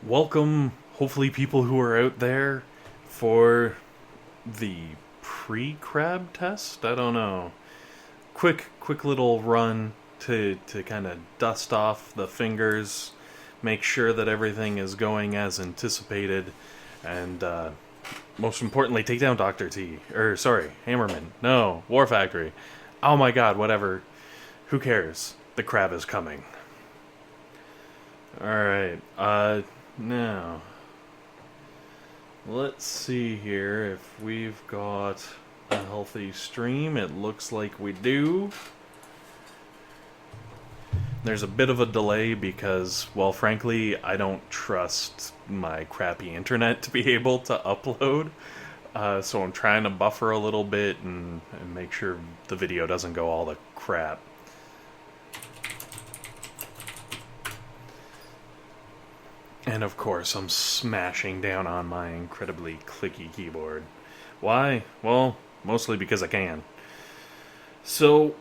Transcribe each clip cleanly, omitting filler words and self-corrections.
Welcome, hopefully, people who are out there for the pre-crab test. I don't know. Quick little run to kind of dust off the fingers, make sure that everything is going as anticipated, and most importantly, take down Doctor T. Sorry, Hammerman. No, War Factory. Oh my God, whatever. Who cares? The crab is coming. All right. Now, let's see here if we've got a healthy stream. It looks like we do. There's a bit of a delay because, well, frankly, I don't trust my crappy internet to be able to upload. So I'm trying to buffer a little bit and make sure the video doesn't go all to crap. And of course, I'm smashing down on my incredibly clicky keyboard. Why? Well, mostly because I can. So,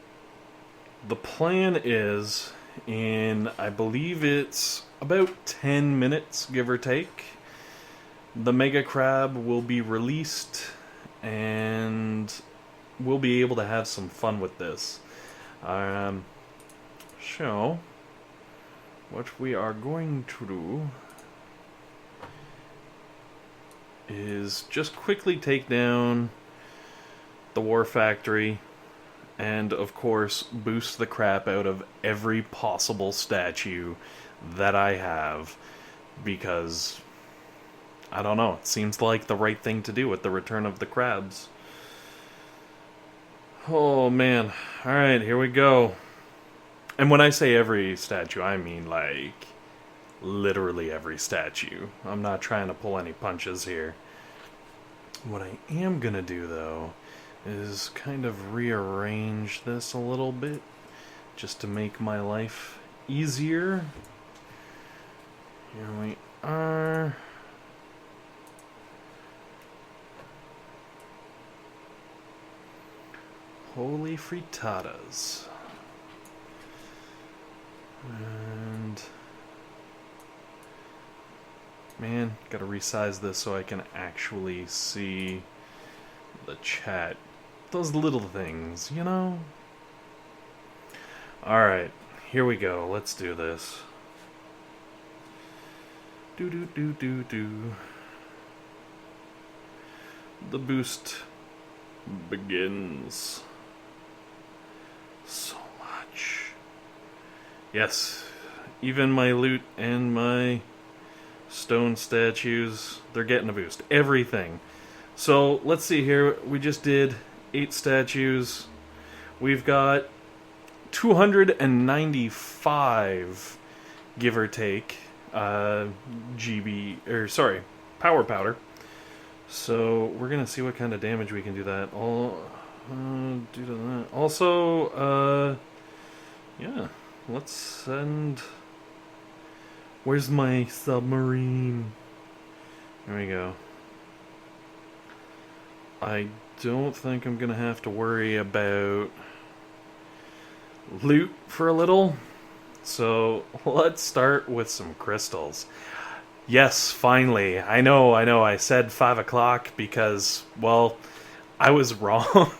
the plan is, I believe it's about 10 minutes, give or take, the Mega Crab will be released, and we'll be able to have some fun with this. So, what we are going to do is just quickly take down the War Factory and, of course, boost the crap out of every possible statue that I have because, I don't know, it seems like the right thing to do with the return of the crabs. Oh man, alright, here we go. And when I say every statue, I mean like literally every statue. I'm not trying to pull any punches here. What I am gonna do, though, is kind of rearrange this a little bit just to make my life easier. Here we are. Holy frittatas. And man, gotta resize this so I can actually see the chat. Those little things, you know? Alright, here we go. Let's do this. Do. The boost begins. So much. Yes, even my loot and my stone statues, they're getting a boost. Everything. So, let's see here. We just did 8 statues. We've got 295, give or take, power powder. So, we're going to see what kind of damage we can do that. Do that. Also, yeah, let's send... Where's my submarine? There we go. I don't think I'm gonna have to worry about loot for a little. So let's start with some crystals. Yes, finally. I know. I said 5 o'clock because, well, I was wrong.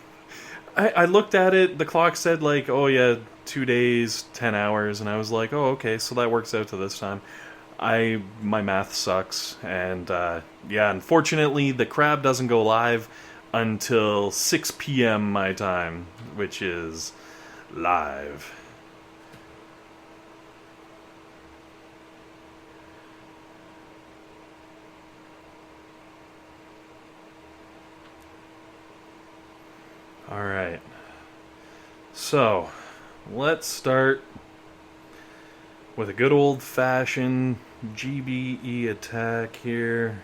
I looked at it, the clock said like, oh yeah, 2 days, 10 hours, and I was like, oh, okay, so that works out to this time. My math sucks, and yeah, unfortunately, the crab doesn't go live until 6 p.m. my time, which is live. Alright, so let's start with a good old-fashioned GBE attack here.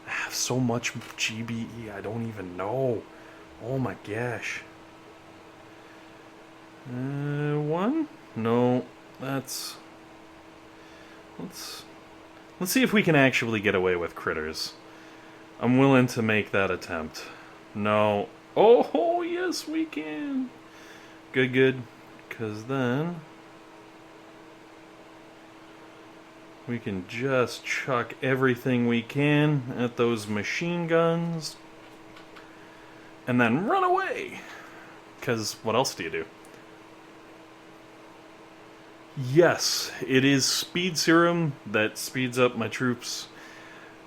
I have so much GBE, I don't even know. Oh my gosh. 1? No, that's... Let's see if we can actually get away with critters. I'm willing to make that attempt. No. Oh, yes, we can. Good. Because then... we can just chuck everything we can at those machine guns and then run away. Because what else do you do? Yes, it is speed serum that speeds up my troops.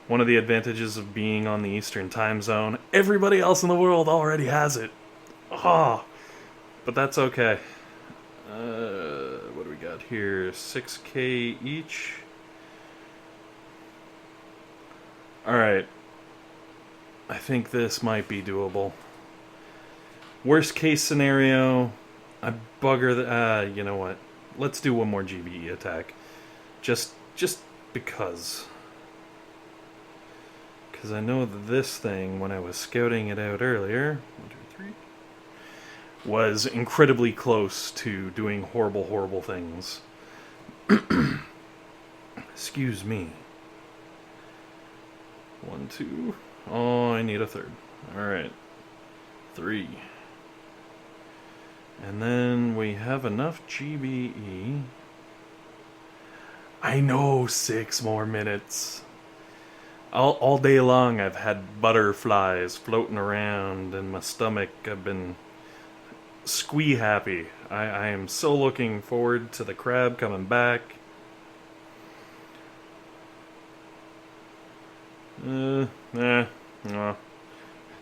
One of the advantages of being on the Eastern time zone. Everybody else in the world already has it. Ah, but that's okay. What do we got here? 6K each. Alright. I think this might be doable. Worst case scenario, I bugger the... you know what? Let's do one more GBE attack. Just because. Because I know that this thing, when I was scouting it out earlier... 1, 2, 3... was incredibly close to doing horrible, horrible things. Excuse me. 1, 2... Oh, I need a third. Alright. 3. And then we have enough GBE. I know, 6 more minutes. All day long I've had butterflies floating around in my stomach. I've been squee happy. I am so looking forward to the crab coming back.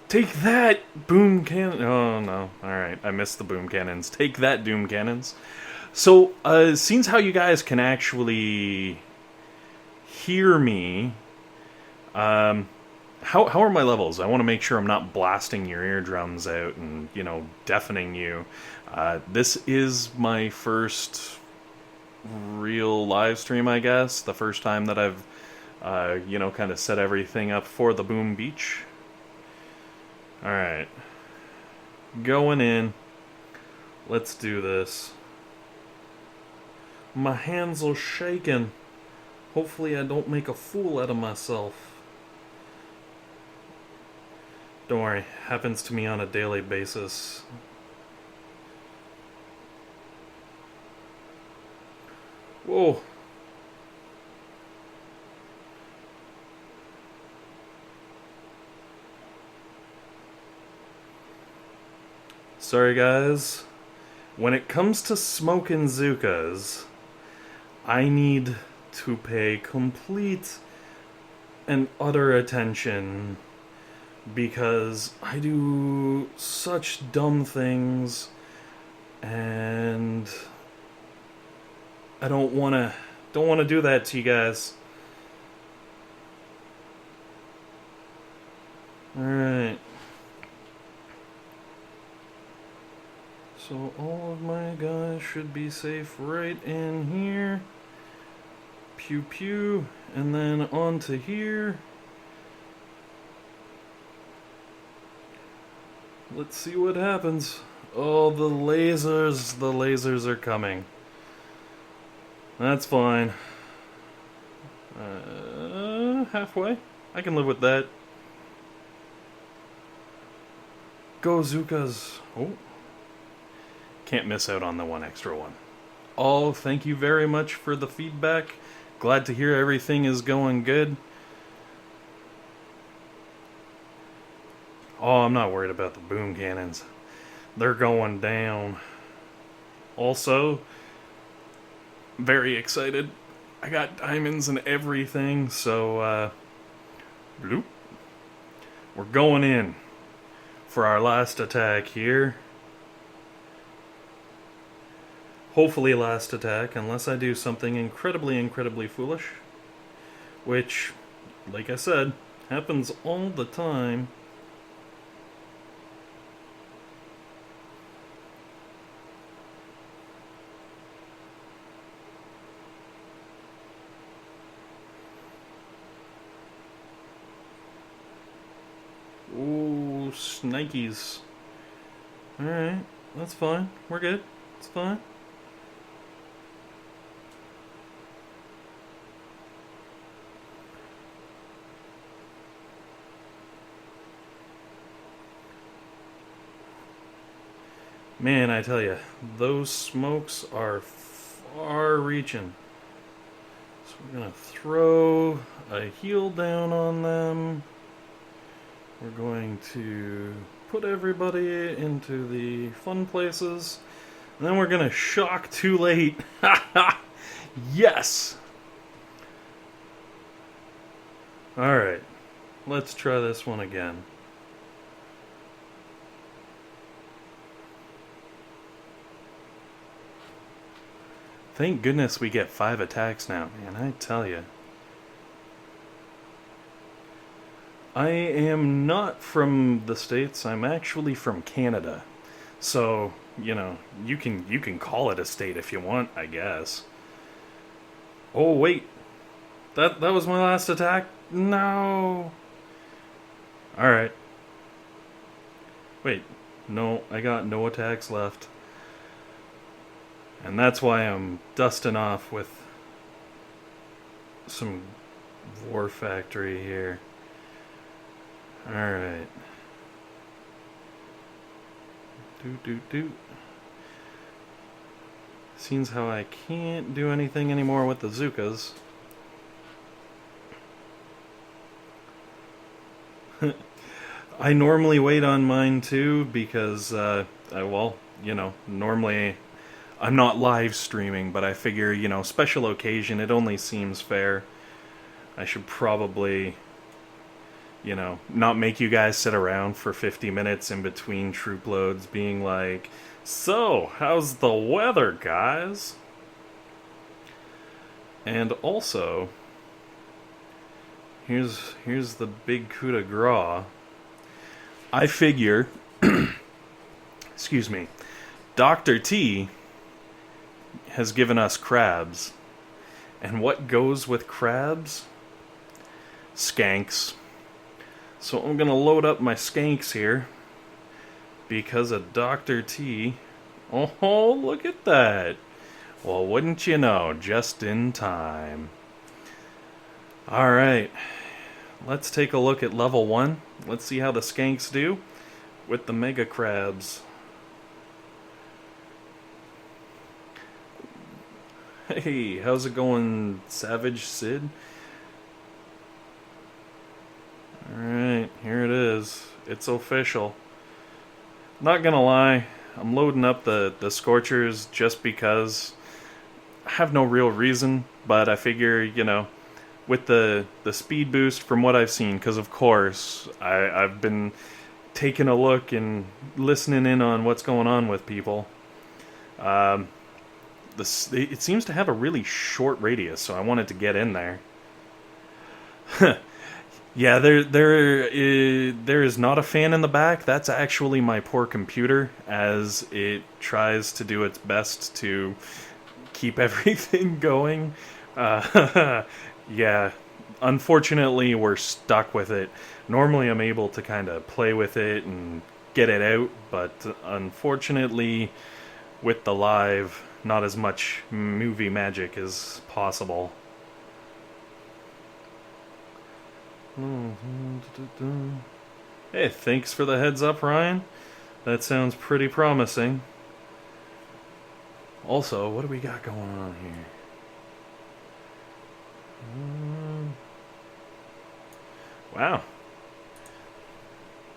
Take that, boom cannon. Oh no, alright, I missed the boom cannons. Take that, doom cannons. So, seems how you guys can actually hear me. How are my levels? I want to make sure I'm not blasting your eardrums out and, you know, deafening you. This is my first real live stream, I guess. The first time that I've, you know, kind of set everything up for the Boom Beach. Alright. Going in. Let's do this. My hands are shaking. Hopefully I don't make a fool out of myself. Don't worry, happens to me on a daily basis. Whoa. Sorry guys. When it comes to smoking Zookas, I need to pay complete and utter attention because I do such dumb things and I don't want to do that to you guys. Alright. So all of my guys should be safe right in here. Pew pew. And then onto here. Let's see what happens. Oh, the lasers are coming. That's fine. Halfway. I can live with that. Go Zookas. Oh. Can't miss out on the one extra one. Oh, thank you very much for the feedback. Glad to hear everything is going good. Oh, I'm not worried about the boom cannons. They're going down. Also, very excited. I got diamonds and everything, so, bloop. We're going in for our last attack here. Hopefully last attack, unless I do something incredibly foolish. Which, like I said, happens all the time. Ooh, Snikes. Alright, that's fine. We're good. It's fine. Man, I tell you, those smokes are far-reaching. So we're going to throw a heal down on them. We're going to put everybody into the fun places. And then we're going to shock too late. Yes! Alright. Let's try this one again. Thank goodness we get 5 attacks now, man, I tell you. I am not from the States, I'm actually from Canada. So, you know, you can call it a state if you want, I guess. Oh wait. That was my last attack? No. Alright. Wait, no, I got no attacks left. And that's why I'm dusting off with some War Factory here. Alright. Do. Seems how I can't do anything anymore with the Zookas. I normally wait on mine too because, well, you know, normally I'm not live streaming, but I figure, you know, special occasion, it only seems fair. I should probably, you know, not make you guys sit around for 50 minutes in between troop loads being like, so, how's the weather, guys? And also, here's the big coup de grace. I figure, excuse me, Dr. T has given us crabs. And what goes with crabs? Scanks. So I'm going to load up my skanks here. Because of Dr. T. Oh, look at that. Well, wouldn't you know, just in time. Alright. Let's take a look at level 1. Let's see how the skanks do with the mega crabs. Hey, how's it going, Savage Sid? Alright, here it is. It's official. Not gonna lie, I'm loading up the Scorchers just because. I have no real reason, but I figure, you know, with the speed boost from what I've seen, because of course, I've been taking a look and listening in on what's going on with people. It seems to have a really short radius, so I wanted to get in there. Yeah, there is not a fan in the back. That's actually my poor computer, as it tries to do its best to keep everything going. Yeah, unfortunately, we're stuck with it. Normally, I'm able to kind of play with it and get it out, but unfortunately, with the live, not as much movie magic as possible. Hey, thanks for the heads up, Ryan. That sounds pretty promising. Also, what do we got going on here? Wow.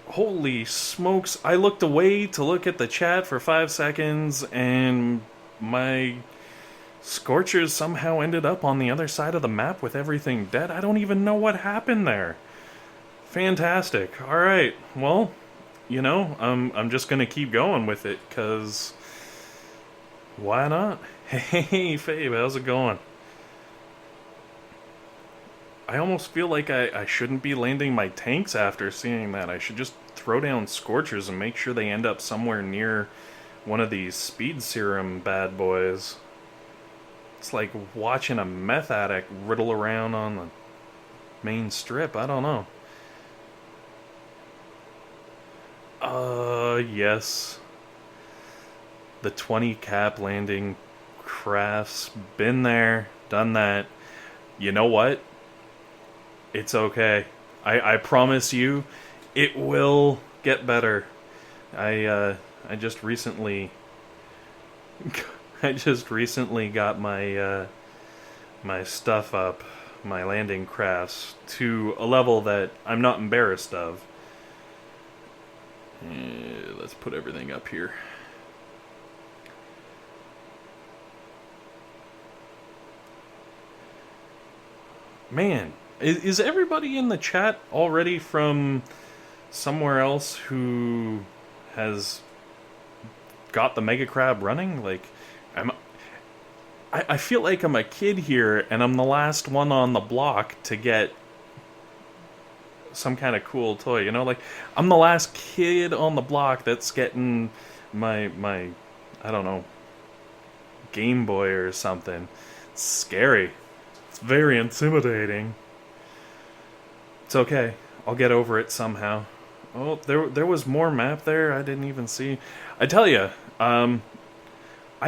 Holy smokes. I looked away to look at the chat for 5 seconds, and my Scorchers somehow ended up on the other side of the map with everything dead. I don't even know what happened there. Fantastic. Alright, well, you know, I'm just gonna keep going with it, because why not? Hey, Fabe, how's it going? I almost feel like I shouldn't be landing my tanks after seeing that. I should just throw down Scorchers and make sure they end up somewhere near one of these speed serum bad boys. It's like watching a meth addict riddle around on the main strip. I don't know. Yes. The 20 cap landing crafts. Been there, done that. You know what? It's okay. I promise you, it will get better. I just recently got my my stuff up, my landing crafts, to a level that I'm not embarrassed of. Let's put everything up here. Man, is everybody in the chat already from somewhere else who has got the Mega Crab running? Like, I feel like I'm a kid here, and I'm the last one on the block to get some kind of cool toy, you know? Like, I'm the last kid on the block that's getting my I don't know, Game Boy or something. It's scary. It's very intimidating. It's okay. I'll get over it somehow. Oh, there was more map there I didn't even see. I tell you, I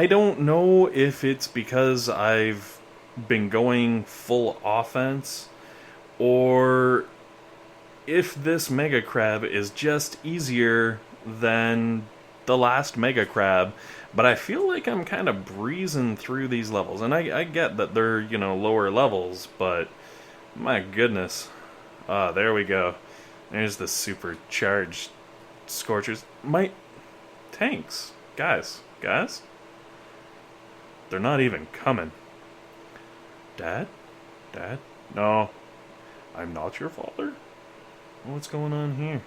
don't know if it's because I've been going full offense, or if this Mega Crab is just easier than the last Mega Crab, but I feel like I'm kind of breezing through these levels. And I get that they're, you know, lower levels, but my goodness. There we go. There's the supercharged Scorchers. My tanks. Guys. They're not even coming. Dad? No. I'm not your father? What's going on here?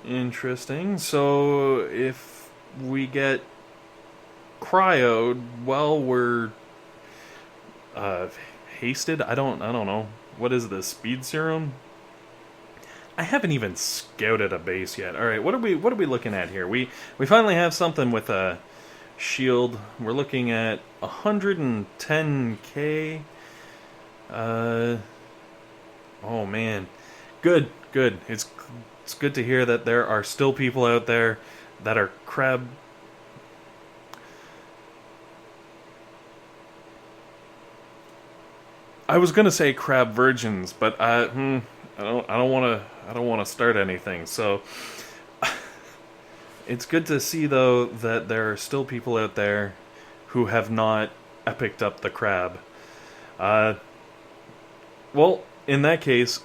Interesting. So, if we get cryoed while we're hasted, I don't know. What is this, speed serum? I haven't even scouted a base yet. All right, what are we looking at here? We finally have something with a shield. We're looking at 110k. Oh man, good. It's good to hear that there are still people out there that are crab. I was gonna say crab virgins, but I don't want to start anything. So it's good to see though that there are still people out there who have not epicked up the crab. Well, in that case,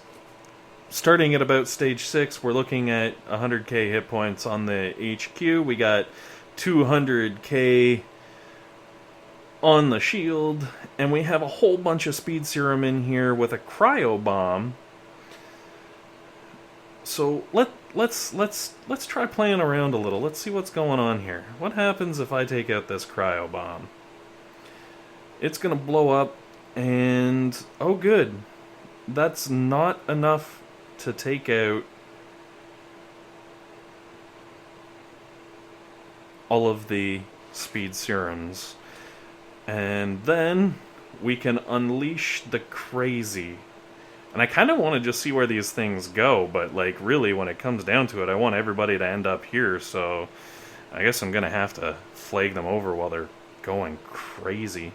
starting at about stage 6, we're looking at 100k hit points on the HQ. We got 200k on the shield, and we have a whole bunch of speed serum in here with a cryo bomb. So let's try playing around a little. Let's see what's going on here. What happens if I take out this cryo bomb? It's gonna blow up, and oh good, that's not enough to take out all of the speed serums. And then we can unleash the crazy. And I kind of want to just see where these things go, but like really when it comes down to it, I want everybody to end up here, so I guess I'm going to have to flag them over while they're going crazy.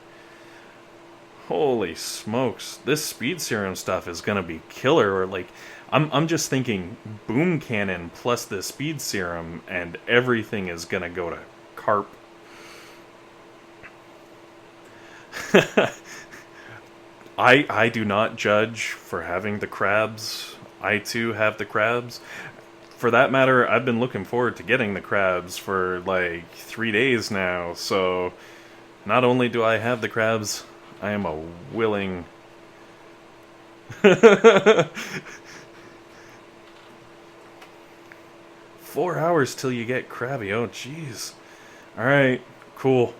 Holy smokes, this speed serum stuff is going to be killer. Or like, I'm just thinking boom cannon plus the speed serum and everything is going to go to carp. I do not judge for having the crabs. I too have the crabs. For that matter, I've been looking forward to getting the crabs for like 3 days now. So not only do I have the crabs, I am a willing... 4 hours till you get crabby. Oh, jeez. Alright, cool.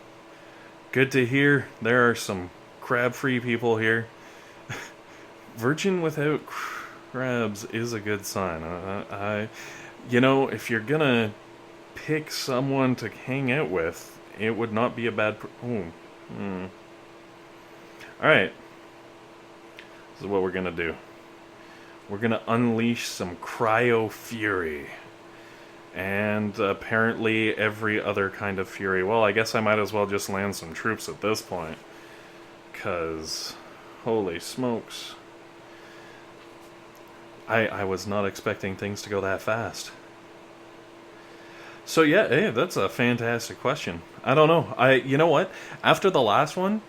Good to hear. There are some crab-free people here. Virgin without crabs is a good sign. You know, if you're gonna pick someone to hang out with, it would not be a bad... Alright. This is what we're gonna do. We're gonna unleash some cryo fury. And apparently every other kind of fury. Well, I guess I might as well just land some troops at this point. Because, holy smokes. I was not expecting things to go that fast. So yeah, hey, that's a fantastic question. I don't know. You know what? After the last one,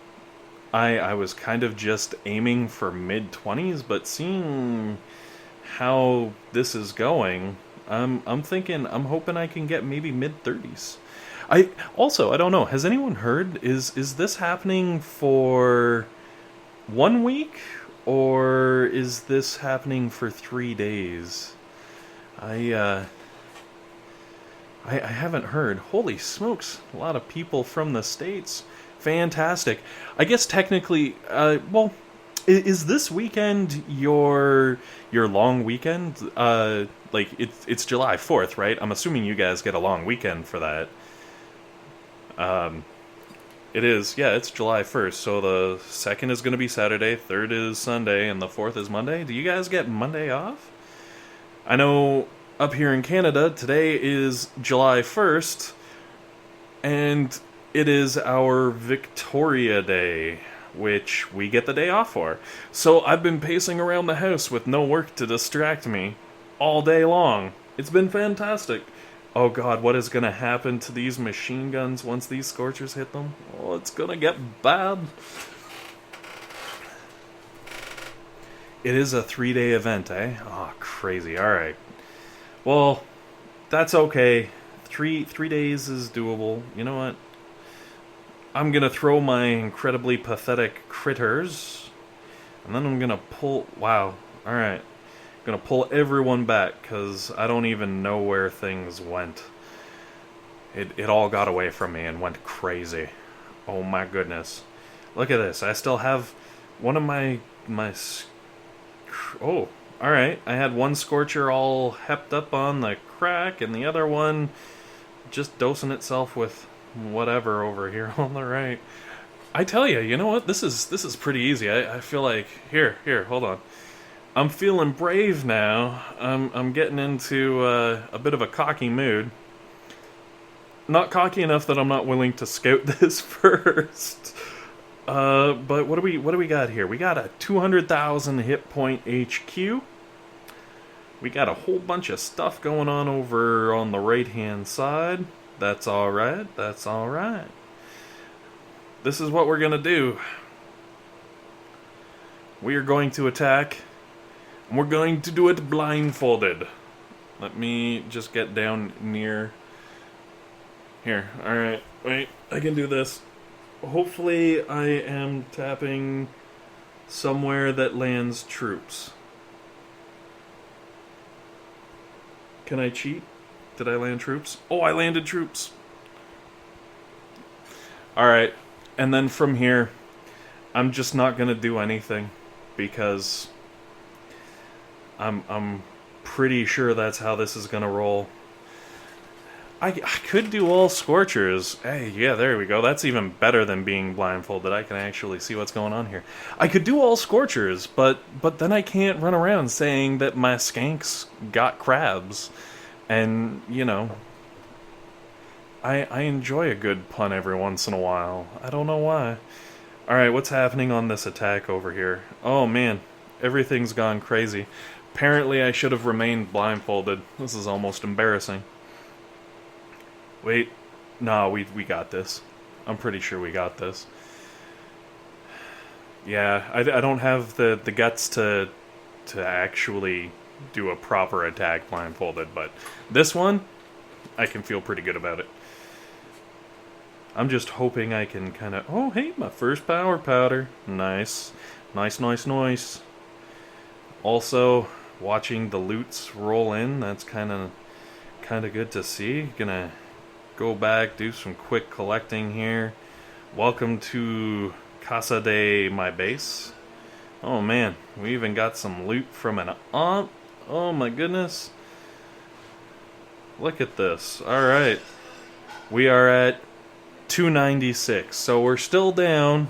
I was kind of just aiming for mid-20s, but seeing how this is going, I'm thinking, I'm hoping I can get maybe mid-30s. I don't know, has anyone heard, is this happening for 1 week, or is this happening for 3 days? I haven't heard. Holy smokes, a lot of people from the States. Fantastic. I guess technically, well, is this weekend your long weekend? Like, it's July 4th, right? I'm assuming you guys get a long weekend for that. It is, yeah, it's July 1st, so the 2nd is going to be Saturday, 3rd is Sunday, and the 4th is Monday. Do you guys get Monday off? I know up here in Canada, today is July 1st, and it is our Victoria Day, which we get the day off for. So I've been pacing around the house with no work to distract me all day long. It's been fantastic. Oh god, what is going to happen to these machine guns once these scorchers hit them? Oh, it's going to get bad. It is a 3-day event, eh? Oh, crazy. Alright. Well, that's okay. Three days is doable. You know what? I'm going to throw my incredibly pathetic critters, and then I'm going to pull... Wow. Alright. Gonna pull everyone back, because I don't even know where things went. It all got away from me and went crazy. Oh my goodness. Look at this. I still have one of my... Oh, alright. I had one Scorcher all hepped up on the crack, and the other one just dosing itself with whatever over here on the right. I tell you know what? This is pretty easy. I feel like... Here, hold on. I'm feeling brave now. I'm getting into a bit of a cocky mood. Not cocky enough that I'm not willing to scout this first. But what do we got here? We got a 200,000 hit point HQ. We got a whole bunch of stuff going on over on the right hand side. That's alright. That's alright. This is what we're gonna do. We are going to attack. And we're going to do it blindfolded. Let me just get down near here. Alright, wait, I can do this. Hopefully I am tapping somewhere that lands troops. Can I cheat? Did I land troops? Oh, I landed troops. Alright, and then from here, I'm just not going to do anything, because I'm pretty sure that's how this is gonna roll. I could do all Scorchers. Hey, yeah, there we go. That's even better than being blindfolded. I can actually see what's going on here. I could do all Scorchers, but then I can't run around saying that my Scanks got crabs. And, you know, I enjoy a good pun every once in a while. I don't know why. Alright, what's happening on this attack over here? Oh, man. Everything's gone crazy. Apparently I should have remained blindfolded. This is almost embarrassing. Wait. No, we got this. I'm pretty sure we got this. Yeah, I don't have the guts to actually do a proper attack blindfolded, but this one, I can feel pretty good about it. I'm just hoping I can kind of... Oh, hey, my first power powder. Nice. Nice. Also, watching the loots roll in, that's kind of good to see. Gonna go back, do some quick collecting here. Welcome to Casa de my base. Oh man, we even got some loot from an aunt. Oh my goodness. Look at this. Alright. We are at 296, so we're still down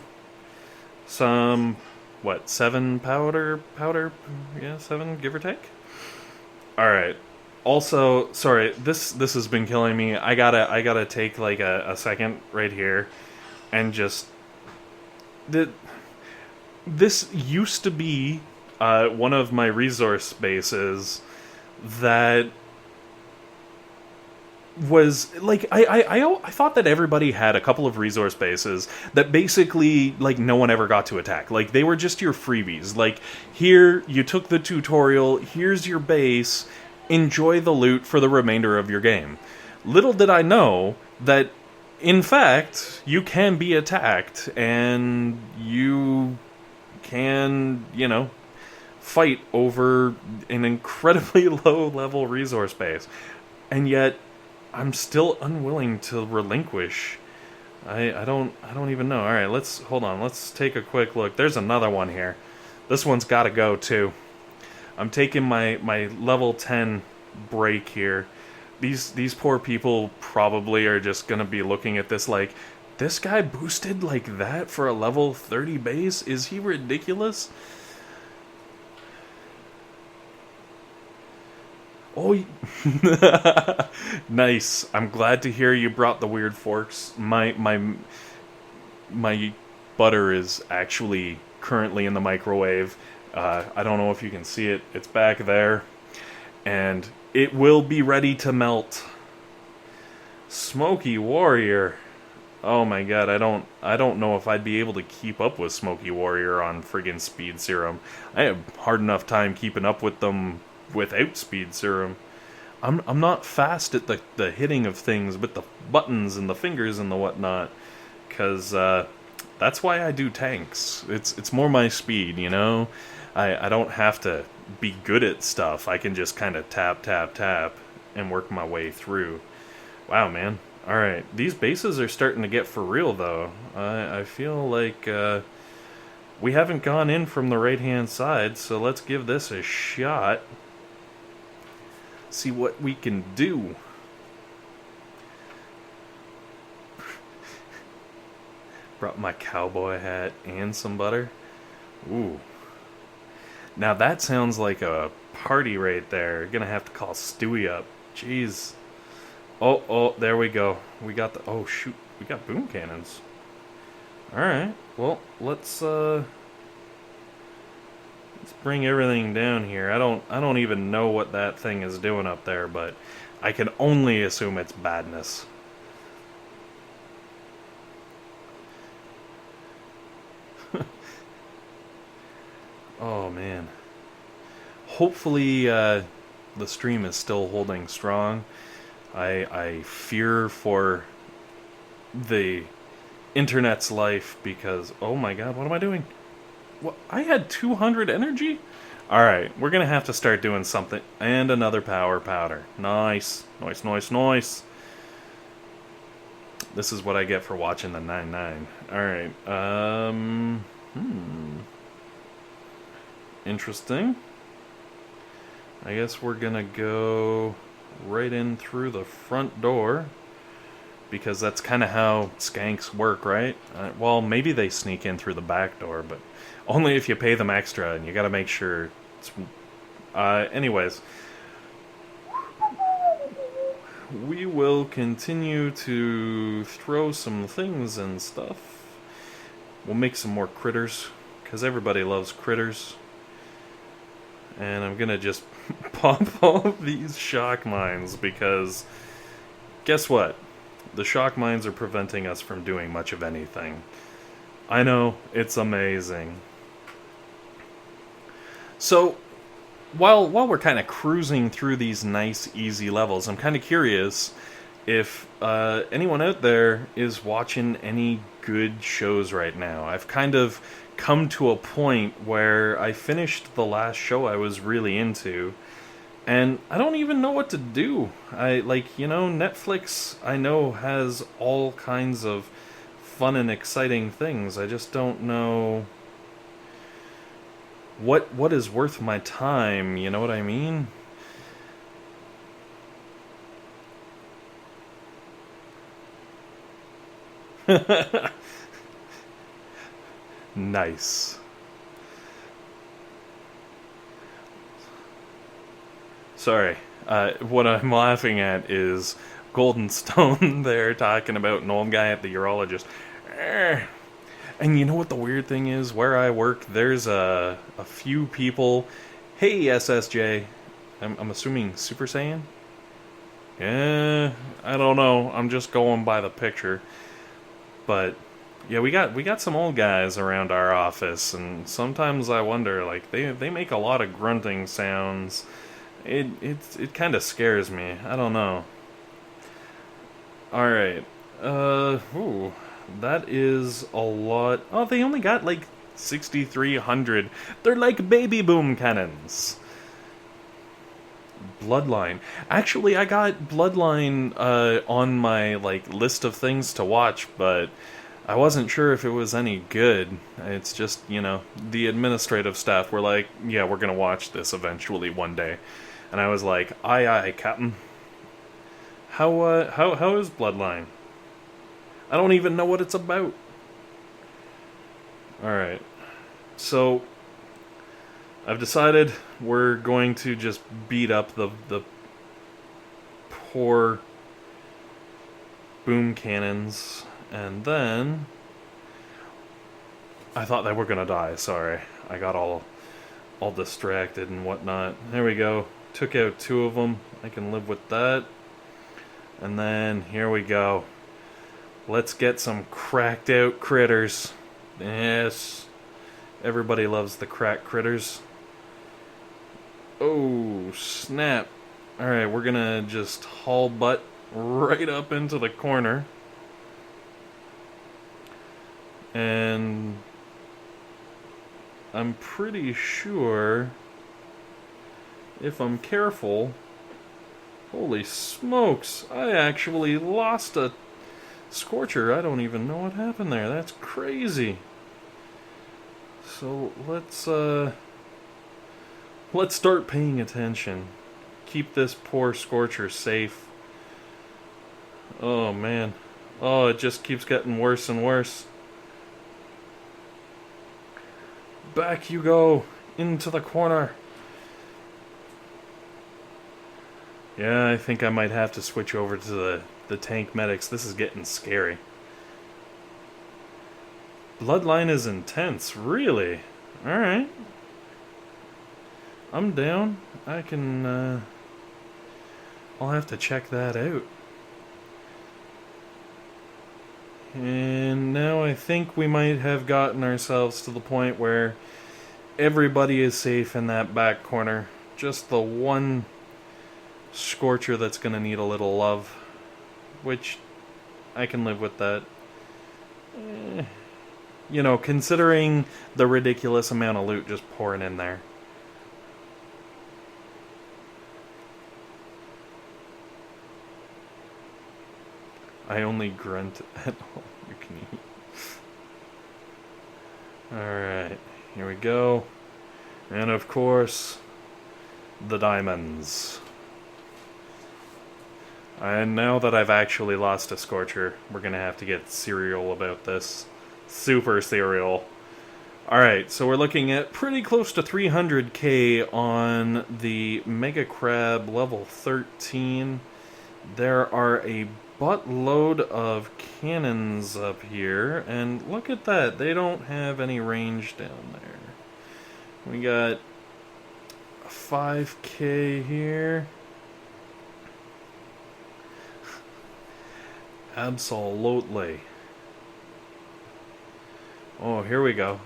some... What, 7 powder? Yeah, 7, give or take? Alright. Also, sorry, this has been killing me. I gotta take, like, a second right here and just... This used to be one of my resource bases that was like I thought that everybody had a couple of resource bases that basically like no one ever got to attack. Like they were just your freebies. Like here you took the tutorial, here's your base, enjoy the loot for the remainder of your game. Little did I know that in fact you can be attacked and you can, you know, fight over an incredibly low level resource base. And yet I'm still unwilling to relinquish. I don't even know. All right, hold on. Let's take a quick look. There's another one here. This one's got to go too. I'm taking my level 10 break here. These poor people probably are just going to be looking at this like, this guy boosted like that for a level 30 base? Is he ridiculous? Oh, nice. I'm glad to hear you brought the weird forks. My butter is actually currently in the microwave. I don't know if you can see it. It's back there. And it will be ready to melt. Smoky Warrior. Oh my god, I don't know if I'd be able to keep up with Smoky Warrior on friggin' Speed Serum. I have hard enough time keeping up with them without Speed Serum. I'm not fast at the hitting of things, but the buttons and the fingers and the whatnot, because that's why I do tanks. It's more my speed, you know? I don't have to be good at stuff. I can just kind of tap, tap, tap, and work my way through. Wow, man. Alright, these bases are starting to get for real, though. I feel like we haven't gone in from the right-hand side, so let's give this a shot. See what we can do. Brought my cowboy hat and some butter. Ooh. Now that sounds like a party right there. Gonna have to call Stewie up. Jeez. Oh, there we go. We got the... Oh, shoot. We got boom cannons. Alright. Well, let's bring everything down here. I don't even know what that thing is doing up there, but I can only assume it's badness. Oh, man. Hopefully, the stream is still holding strong. I fear for the internet's life because... Oh my god, what am I doing? What? I had 200 energy? Alright, we're gonna have to start doing something. And another power powder. Nice. Nice, nice, nice. This is what I get for watching the 9-9. Alright, interesting. I guess we're gonna go right in through the front door. Because that's kind of how skanks work, right? Well, maybe they sneak in through the back door, but only if you pay them extra, and you gotta make sure it's... anyways. We will continue to throw some things and stuff. We'll make some more critters, because everybody loves critters. And I'm gonna just pop all of these shock mines, because... Guess what? The shock mines are preventing us from doing much of anything. I know, it's amazing. So, while we're kind of cruising through these nice, easy levels, I'm kind of curious if anyone out there is watching any good shows right now. I've kind of come to a point where I finished the last show I was really into, and I don't even know what to do. Netflix, I know, has all kinds of fun and exciting things. I just don't know what is worth my time, you know what I mean? Nice. Sorry. What I'm laughing at is Golden Stone there talking about an old guy at the urologist. And you know what the weird thing is? Where I work, there's a few people... Hey, SSJ. I'm assuming Super Saiyan? Yeah, I don't know. I'm just going by the picture. But yeah, we got some old guys around our office, and sometimes I wonder, like they make a lot of grunting sounds. It kind of scares me. I don't know. All right. Ooh, that is a lot. Oh, they only got like 6,300. They're like baby boom cannons. Bloodline. Actually, I got Bloodline on my like list of things to watch, but I wasn't sure if it was any good. It's just, the administrative staff were like, "Yeah, we're gonna watch this eventually one day," and I was like, "Aye, aye, Captain." How is Bloodline? I don't even know what it's about. All right, so I've decided we're going to just beat up the poor boom cannons, and then I thought they were gonna die. Sorry, I got all distracted and whatnot. There we go. Took out two of them. I can live with that. And then here we go. Let's get some cracked out critters. Yes, everybody loves the cracked critters. Oh snap! All right, we're gonna just haul butt right up into the corner. And I'm pretty sure, if I'm careful, holy smokes, I actually lost a Scorcher. I don't even know what happened there. That's crazy. So let's start paying attention. Keep this poor Scorcher safe. Oh man. Oh, it just keeps getting worse and worse. Back you go, into the corner. Yeah, I think I might have to switch over to the tank medics. This is getting scary. Bloodline is intense, really? Alright. I'm down. I can, I'll have to check that out. And now I think we might have gotten ourselves to the point where everybody is safe in that back corner. Just the one Scorcher that's gonna need a little love, which I can live with that. Considering the ridiculous amount of loot just pouring in there. I only grunt at all you can eat. Alright, here we go. And of course, the diamonds. And now that I've actually lost a Scorcher, we're gonna have to get serial about this. Super serial. Alright, so we're looking at pretty close to 300k on the Mega Crab level 13. There are a buttload of cannons up here, and look at that, they don't have any range down there. We got 5k here. Absolutely. Oh, here we go.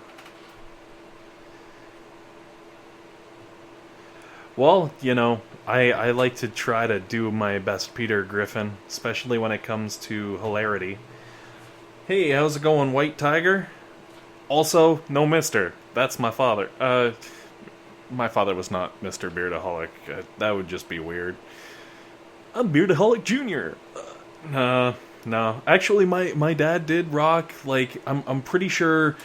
Well, I like to try to do my best Peter Griffin, especially when it comes to hilarity. Hey, how's it going, White Tiger? Also, no Mister. That's my father. My father was not Mr. Beardaholic. That would just be weird. I'm Beardaholic Jr. No. Actually, my dad did rock, like, I'm pretty sure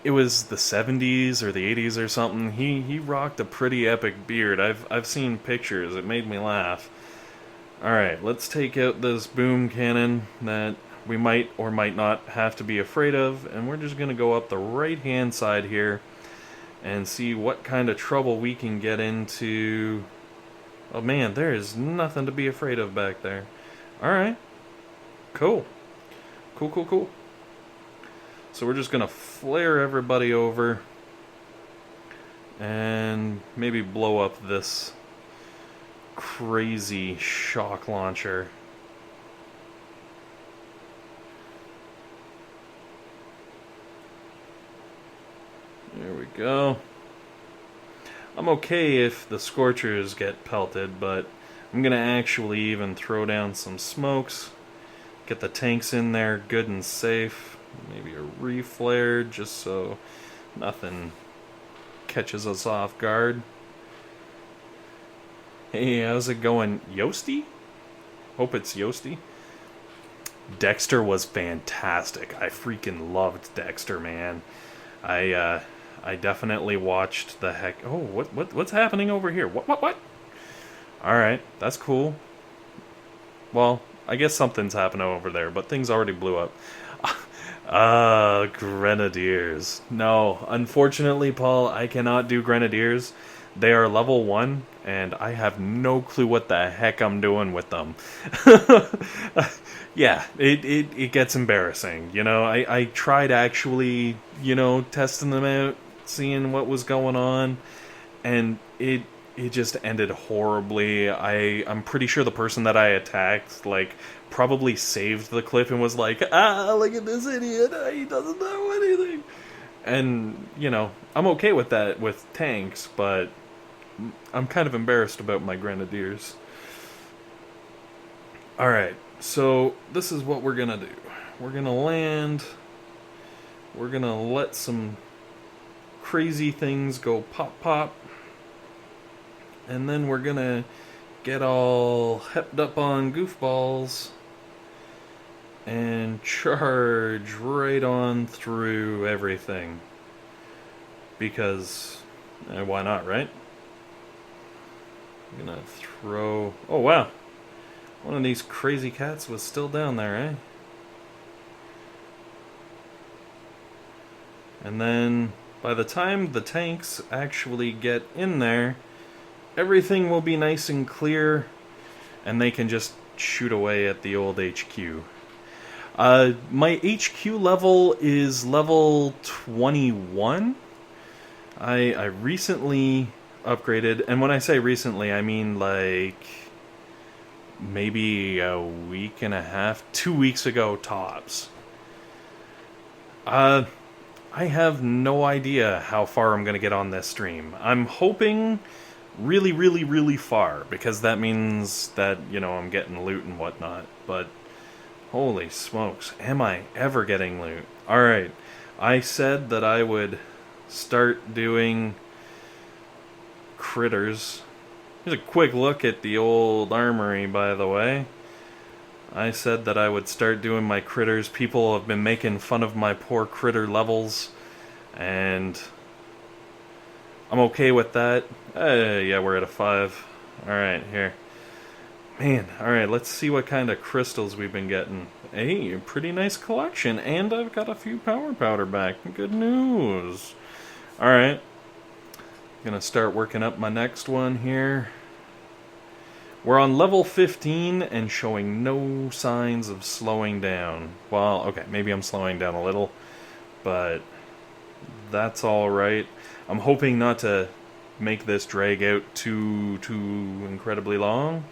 it was the 70s or the 80s or something. He rocked a pretty epic beard. I've seen pictures. It made me laugh. Alright, let's take out this boom cannon that we might or might not have to be afraid of, and we're just going to go up the right-hand side here and see what kind of trouble we can get into. Oh man, there is nothing to be afraid of back there. Alright. Cool. Cool. So we're just gonna flare everybody over and maybe blow up this crazy shock launcher. There we go. I'm okay if the Scorchers get pelted, but I'm going to actually even throw down some smokes. Get the tanks in there good and safe. Maybe a reflare just so nothing catches us off guard. Hey, how's it going? Yosti? Hope it's Yosti. Dexter was fantastic. I freaking loved Dexter, man. I definitely watched the heck... Oh, what's happening over here? What? Alright, that's cool. Well, I guess something's happening over there, but things already blew up. Grenadiers. No, unfortunately, Paul, I cannot do Grenadiers. They are level 1, and I have no clue what the heck I'm doing with them. Yeah, it gets embarrassing. You know, I tried actually, testing them out, seeing what was going on, and it just ended horribly. I'm pretty sure the person that I attacked, probably saved the clip and was like, look at this idiot, he doesn't know anything. And, I'm okay with that with tanks, but I'm kind of embarrassed about my Grenadiers. Alright, so this is what we're gonna do. We're gonna land. We're gonna let some crazy things go pop pop. And then we're gonna get all hepped up on goofballs and charge right on through everything. Because, why not, right? I'm gonna throw... Oh, wow. One of these crazy cats was still down there, eh? And then, by the time the tanks actually get in there, everything will be nice and clear, and they can just shoot away at the old HQ. My HQ level is level 21. I recently upgraded, and when I say recently, I mean maybe a week and a half, 2 weeks ago tops. I have no idea how far I'm going to get on this stream. I'm hoping really, really, really far, because that means that, I'm getting loot and whatnot, but holy smokes, am I ever getting loot? Alright, I said that I would start doing critters. Here's a quick look at the old armory, by the way. I said that I would start doing my critters. People have been making fun of my poor critter levels, and I'm okay with that. Yeah, we're at a 5. Alright, here. Man, alright, let's see what kind of crystals we've been getting. Hey, a pretty nice collection, and I've got a few power powder back. Good news. Alright. Gonna start working up my next one here. We're on level 15 and showing no signs of slowing down. Well, okay, maybe I'm slowing down a little, but that's alright. I'm hoping not to make this drag out too incredibly long.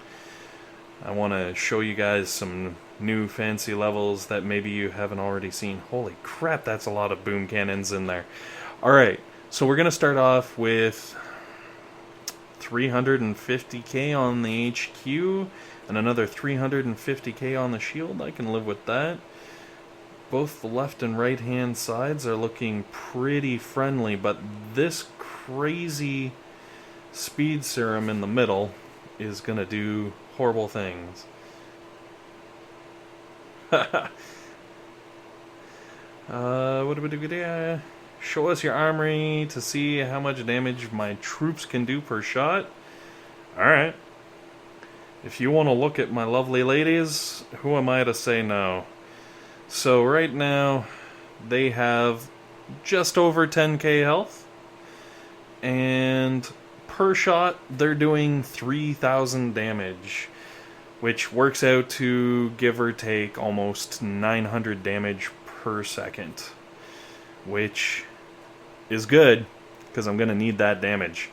I want to show you guys some new fancy levels that maybe you haven't already seen. Holy crap, that's a lot of boom cannons in there. Alright, so we're going to start off with 350k on the HQ and another 350k on the shield. I can live with that. Both the left and right hand sides are looking pretty friendly, but this crazy speed serum in the middle is going to do horrible things. What do we do? Show us your armory to see how much damage my troops can do per shot. Alright. If you want to look at my lovely ladies, who am I to say no? So right now, they have just over 10k health. And per shot, they're doing 3,000 damage. Which works out to give or take almost 900 damage per second. Which is good, because I'm going to need that damage.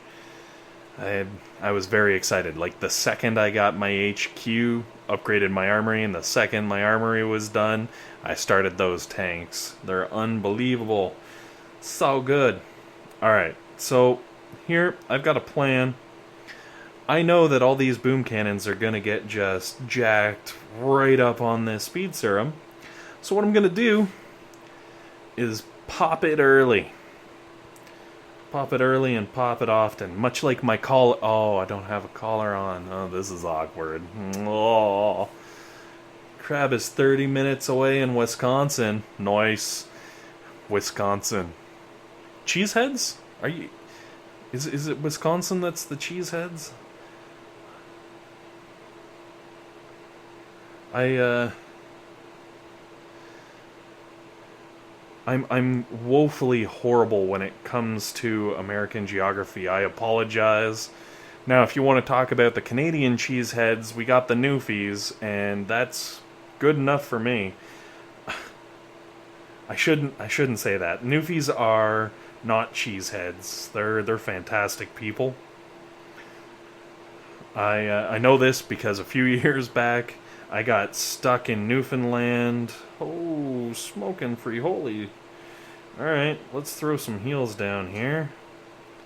I was very excited. Like the second I got my HQ, upgraded my armory, and the second my armory was done, I started those tanks. They're unbelievable. So good. Alright, so here I've got a plan. I know that all these boom cannons are going to get just jacked right up on this speed serum. So what I'm going to do is pop it early. Pop it early and pop it often. Much like my collar. Oh, I don't have a collar on. Oh, this is awkward. Oh. Crab is 30 minutes away in Wisconsin. Nice. Wisconsin. Cheeseheads? Are you... Is it Wisconsin that's the cheeseheads? I'm woefully horrible when it comes to American geography. I apologize. Now, if you want to talk about the Canadian cheeseheads, we got the Newfies, and that's good enough for me. I shouldn't say that. Newfies are not cheeseheads. They're fantastic people. I know this because a few years back I got stuck in Newfoundland. Oh, smoking free holy. Alright, let's throw some heals down here.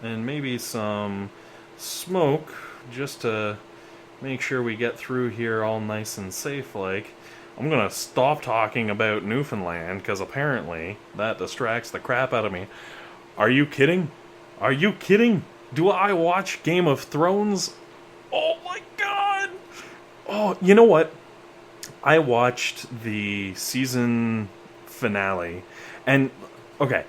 And maybe some smoke, just to make sure we get through here all nice and safe like. I'm gonna stop talking about Newfoundland, because apparently that distracts the crap out of me. Are you kidding? Are you kidding? Do I watch Game of Thrones? Oh my god! Oh, you know what? I watched the season finale, and okay,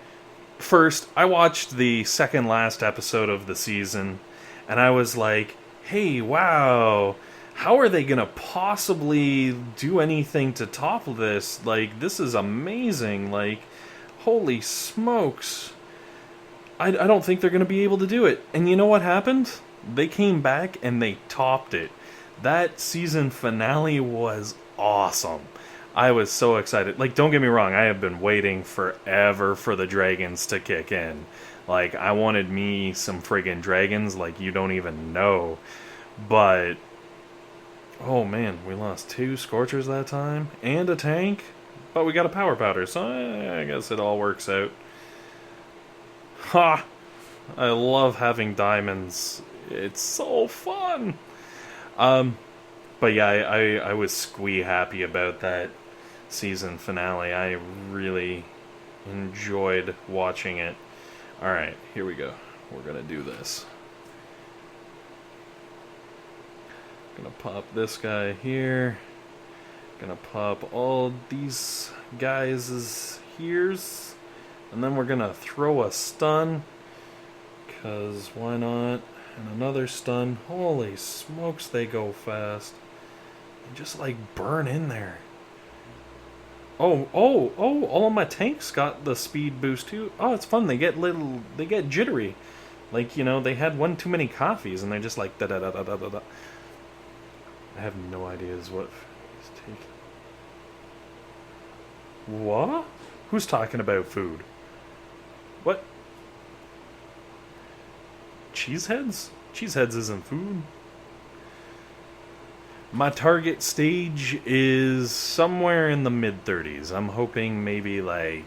first I watched the second last episode of the season, and I was like, hey, wow, how are they gonna possibly do anything to top this? Like, this is amazing, like, holy smokes. I don't think they're gonna be able to do it. And you know what happened? They came back and they topped it. That season finale was awesome. I was so excited. Like, don't get me wrong, I have been waiting forever for the dragons to kick in. Like, I wanted me some friggin' dragons like you don't even know. But, oh man, we lost 2 Scorchers that time, and a tank, but we got a power powder, so I guess it all works out. Ha! I love having diamonds. It's so fun! But yeah, I was squee happy about that season finale. I really enjoyed watching it. Alright, here we go. We're gonna do this. Gonna pop this guy here. Gonna pop all these guys' here's. And then we're gonna throw a stun. Cause why not? And another stun. Holy smokes, they go fast. They just like burn in there. Oh, all of my tanks got the speed boost too. Oh, it's fun. They get jittery. Like, you know, they had one too many coffees and they're just like da da da da da da. I have no ideas what he's taking. What? Who's talking about food? What? Cheeseheads? Cheeseheads isn't food. My target stage is somewhere in the mid-30s. I'm hoping maybe like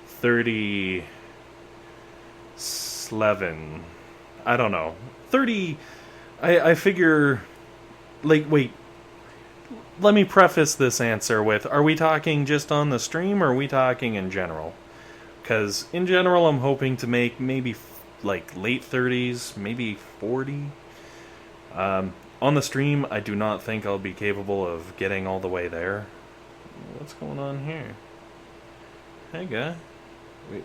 37. I don't know. 30. I figure. Like, wait. Let me preface this answer with, are we talking just on the stream or are we talking in general? Because in general, I'm hoping to make maybe like late 30s, maybe 40. On the stream, I do not think I'll be capable of getting all the way there. What's going on here? Hey, guy. Wait.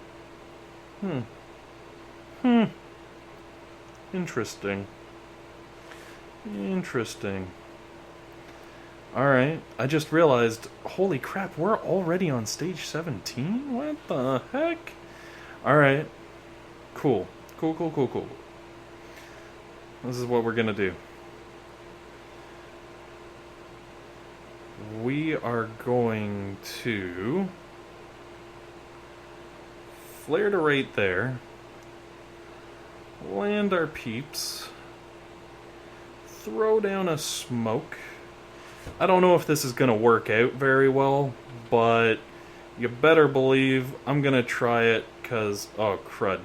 Interesting. Interesting. Alright, I just realized, holy crap, we're already on stage 17? What the heck? Alright. Cool. Cool. This is what we're gonna do. We are going to flare to right there. land our peeps, throw down a smoke. I don't know if this is going to work out very well, but you better believe I'm going to try it, because, oh crud,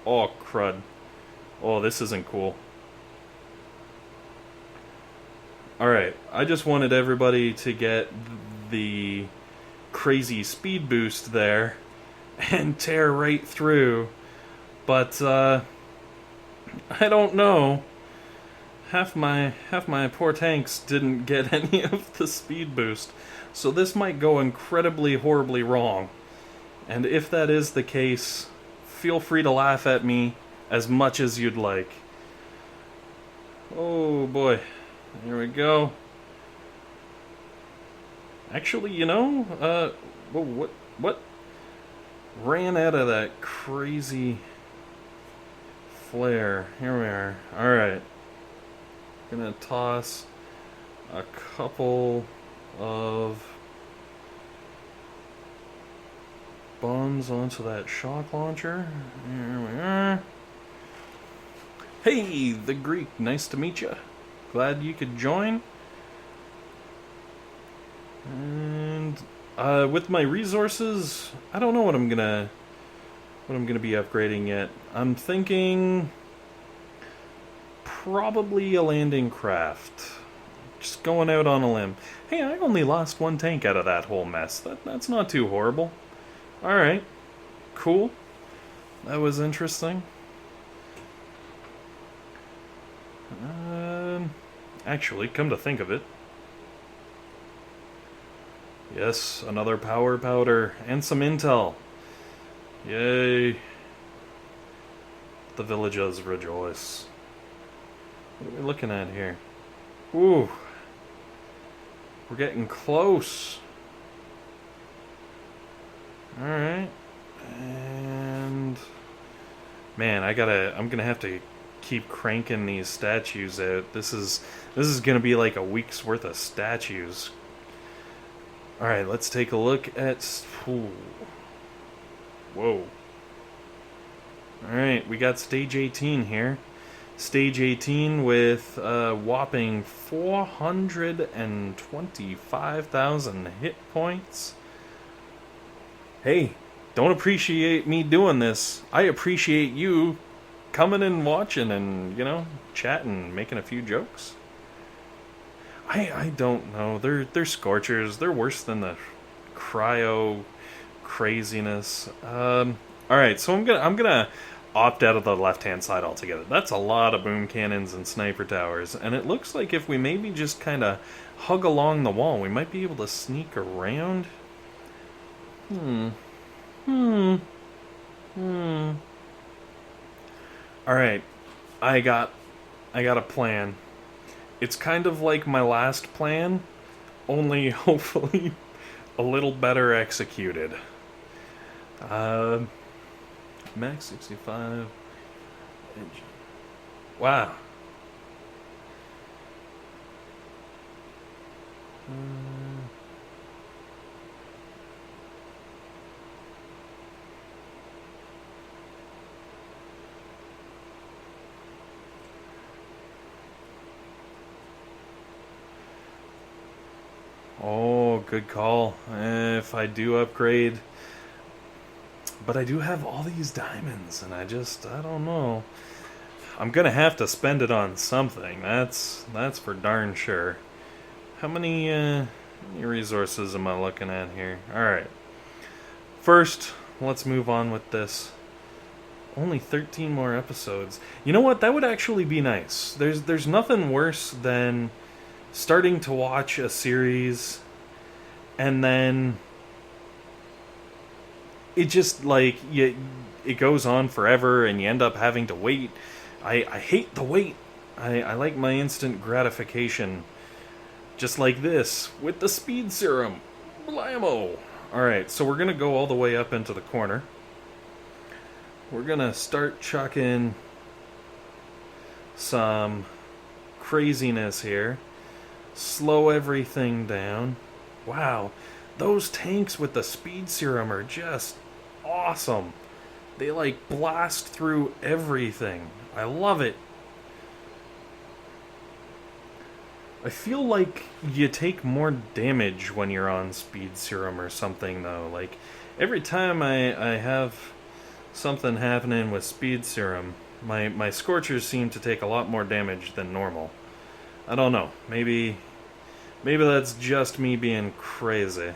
oh crud, oh this isn't cool. Alright, I just wanted everybody to get the crazy speed boost there and tear right through, but I don't know. Half my poor tanks didn't get any of the speed boost, so this might go incredibly horribly wrong. And if that is the case, feel free to laugh at me as much as you'd like. Oh boy, here we go. Actually, you know, what ran out of that crazy flare? Here we are. All right. Gonna toss a couple of bombs onto that shock launcher. Here we are. Hey, the Greek, nice to meet you. Glad you could join. And with my resources, I don't know what I'm gonna be upgrading yet. I'm thinking probably a landing craft. Just going out on a limb. Hey, I only lost one tank out of that whole mess. That's not too horrible. Alright. Cool. That was interesting. Actually, come to think of it. Yes, another power powder and some intel. Yay. The villagers rejoice. What are we looking at here? Ooh. We're getting close. Alright. And man, I'm gonna have to keep cranking these statues out. This is gonna be like a week's worth of statues. Alright, let's take a look at... Ooh. Whoa. Alright, we got stage 18 here. Stage 18 with a whopping 425,000 hit points. Hey, don't appreciate me doing this. I appreciate you coming and watching and, you know, chatting, making a few jokes. I don't know. They're scorchers. They're worse than the cryo craziness. All right, so I'm gonna opt out of the left-hand side altogether. That's a lot of boom cannons and sniper towers, and it looks like if we maybe just kind of hug along the wall, we might be able to sneak around. All right, I got a plan. It's kind of like my last plan, only hopefully a little better executed. Max 65. Wow. Oh, good call. If I do upgrade... But I do have all these diamonds, and I don't know. I'm gonna have to spend it on something. That's for darn sure. How many resources am I looking at here? Alright. First, let's move on with this. Only 13 more episodes. You know what? That would actually be nice. There's nothing worse than starting to watch a series and then it just like it goes on forever and you end up having to wait. I hate the wait. I like my instant gratification, just like this with the speed serum. Blammo! Alright, so we're gonna go all the way up into the corner. We're gonna start chucking some craziness here. Slow everything down. Wow, those tanks with the speed serum are just awesome. They like blast through everything. I love it. I feel like you take more damage when you're on speed serum or something, though. Like, every time I have something happening with speed serum, my scorchers seem to take a lot more damage than normal. I don't know. Maybe that's just me being crazy.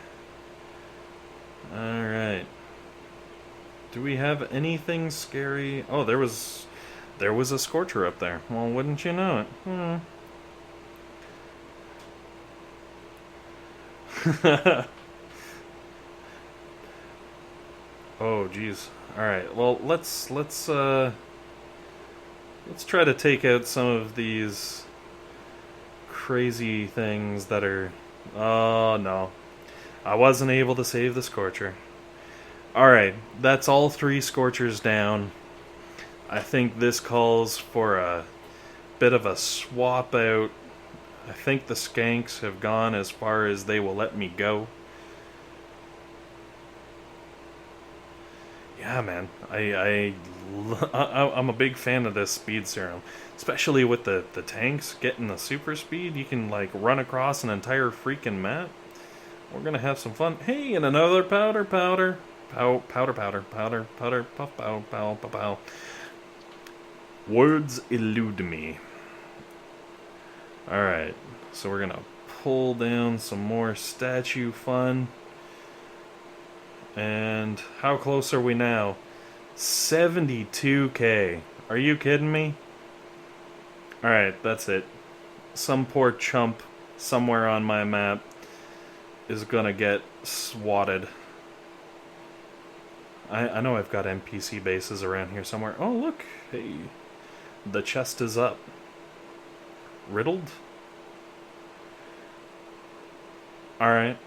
Alright. Do we have anything scary? Oh, there was a scorcher up there. Well, wouldn't you know it? Oh, geez. Alright, well, let's try to take out some of these crazy things that are... Oh, no. I wasn't able to save the Scorcher. Alright, that's all 3 Scorchers down. I think this calls for a bit of a swap out. I think the Scanks have gone as far as they will let me go. Yeah, man. I'm a big fan of this speed serum. Especially with the tanks getting the super speed. You can, like, run across an entire freaking map. We're gonna have some fun. Hey, and another powder. Powder, puff, pow. Words elude me. Alright, so we're gonna pull down some more statue fun. And how close are we now? 72k. Are you kidding me? Alright, that's it. Some poor chump somewhere on my map is gonna get swatted. I know I've got NPC bases around here somewhere. Oh, look. Hey. The chest is up. Riddled? Alright.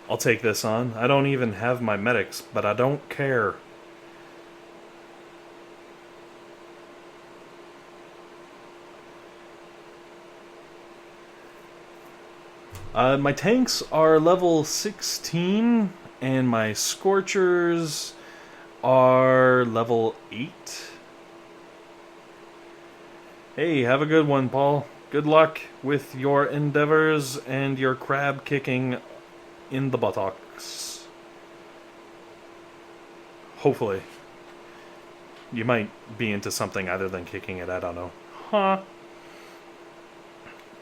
I'll take this on. I don't even have my medics, but I don't care. My tanks are level 16, and my Scorchers are level 8. Hey, have a good one, Paul. Good luck with your endeavors and your crab kicking in the buttocks. Hopefully. You might be into something other than kicking it, I don't know. Huh.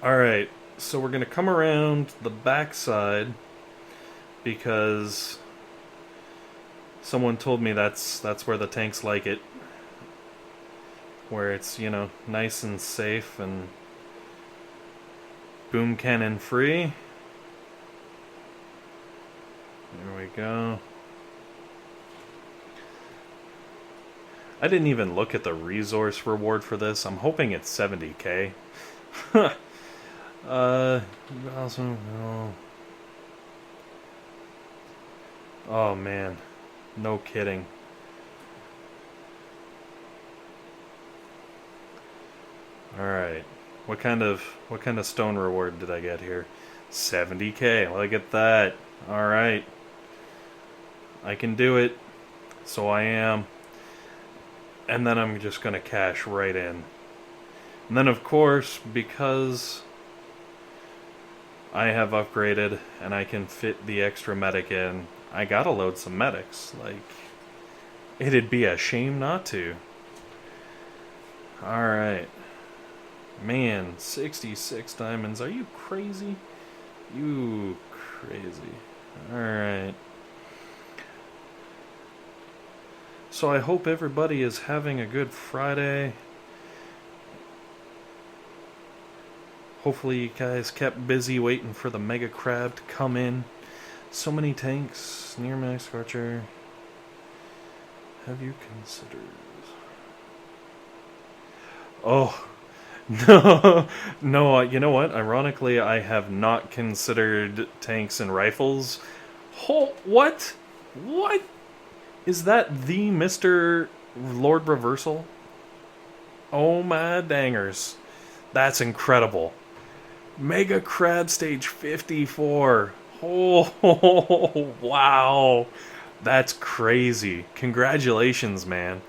Alright, so we're going to come around the backside because someone told me that's where the tanks like it. Where it's, you know, nice and safe and boom cannon free. There we go. I didn't even look at the resource reward for this. I'm hoping it's 70k. Oh man, no kidding. Alright, what kind of stone reward did I get here? 70k, look at that. Alright, I can do it, so I am. And then I'm just gonna cash right in. And then of course, because I have upgraded and I can fit the extra medic in, I gotta load some medics. Like, it'd be a shame not to. Alright. Man, 66 diamonds. Are you crazy? You crazy. Alright. So I hope everybody is having a good Friday. Hopefully you guys kept busy waiting for the Mega Crab to come in. So many tanks near Max Scorcher. Have you considered... Oh... No, you know what? Ironically, I have not considered tanks and rifles. Oh, what? What? Is that the Mr. Lord Reversal? Oh my dangers. That's incredible. Mega Crab Stage 54. Oh, wow. That's crazy. Congratulations, man.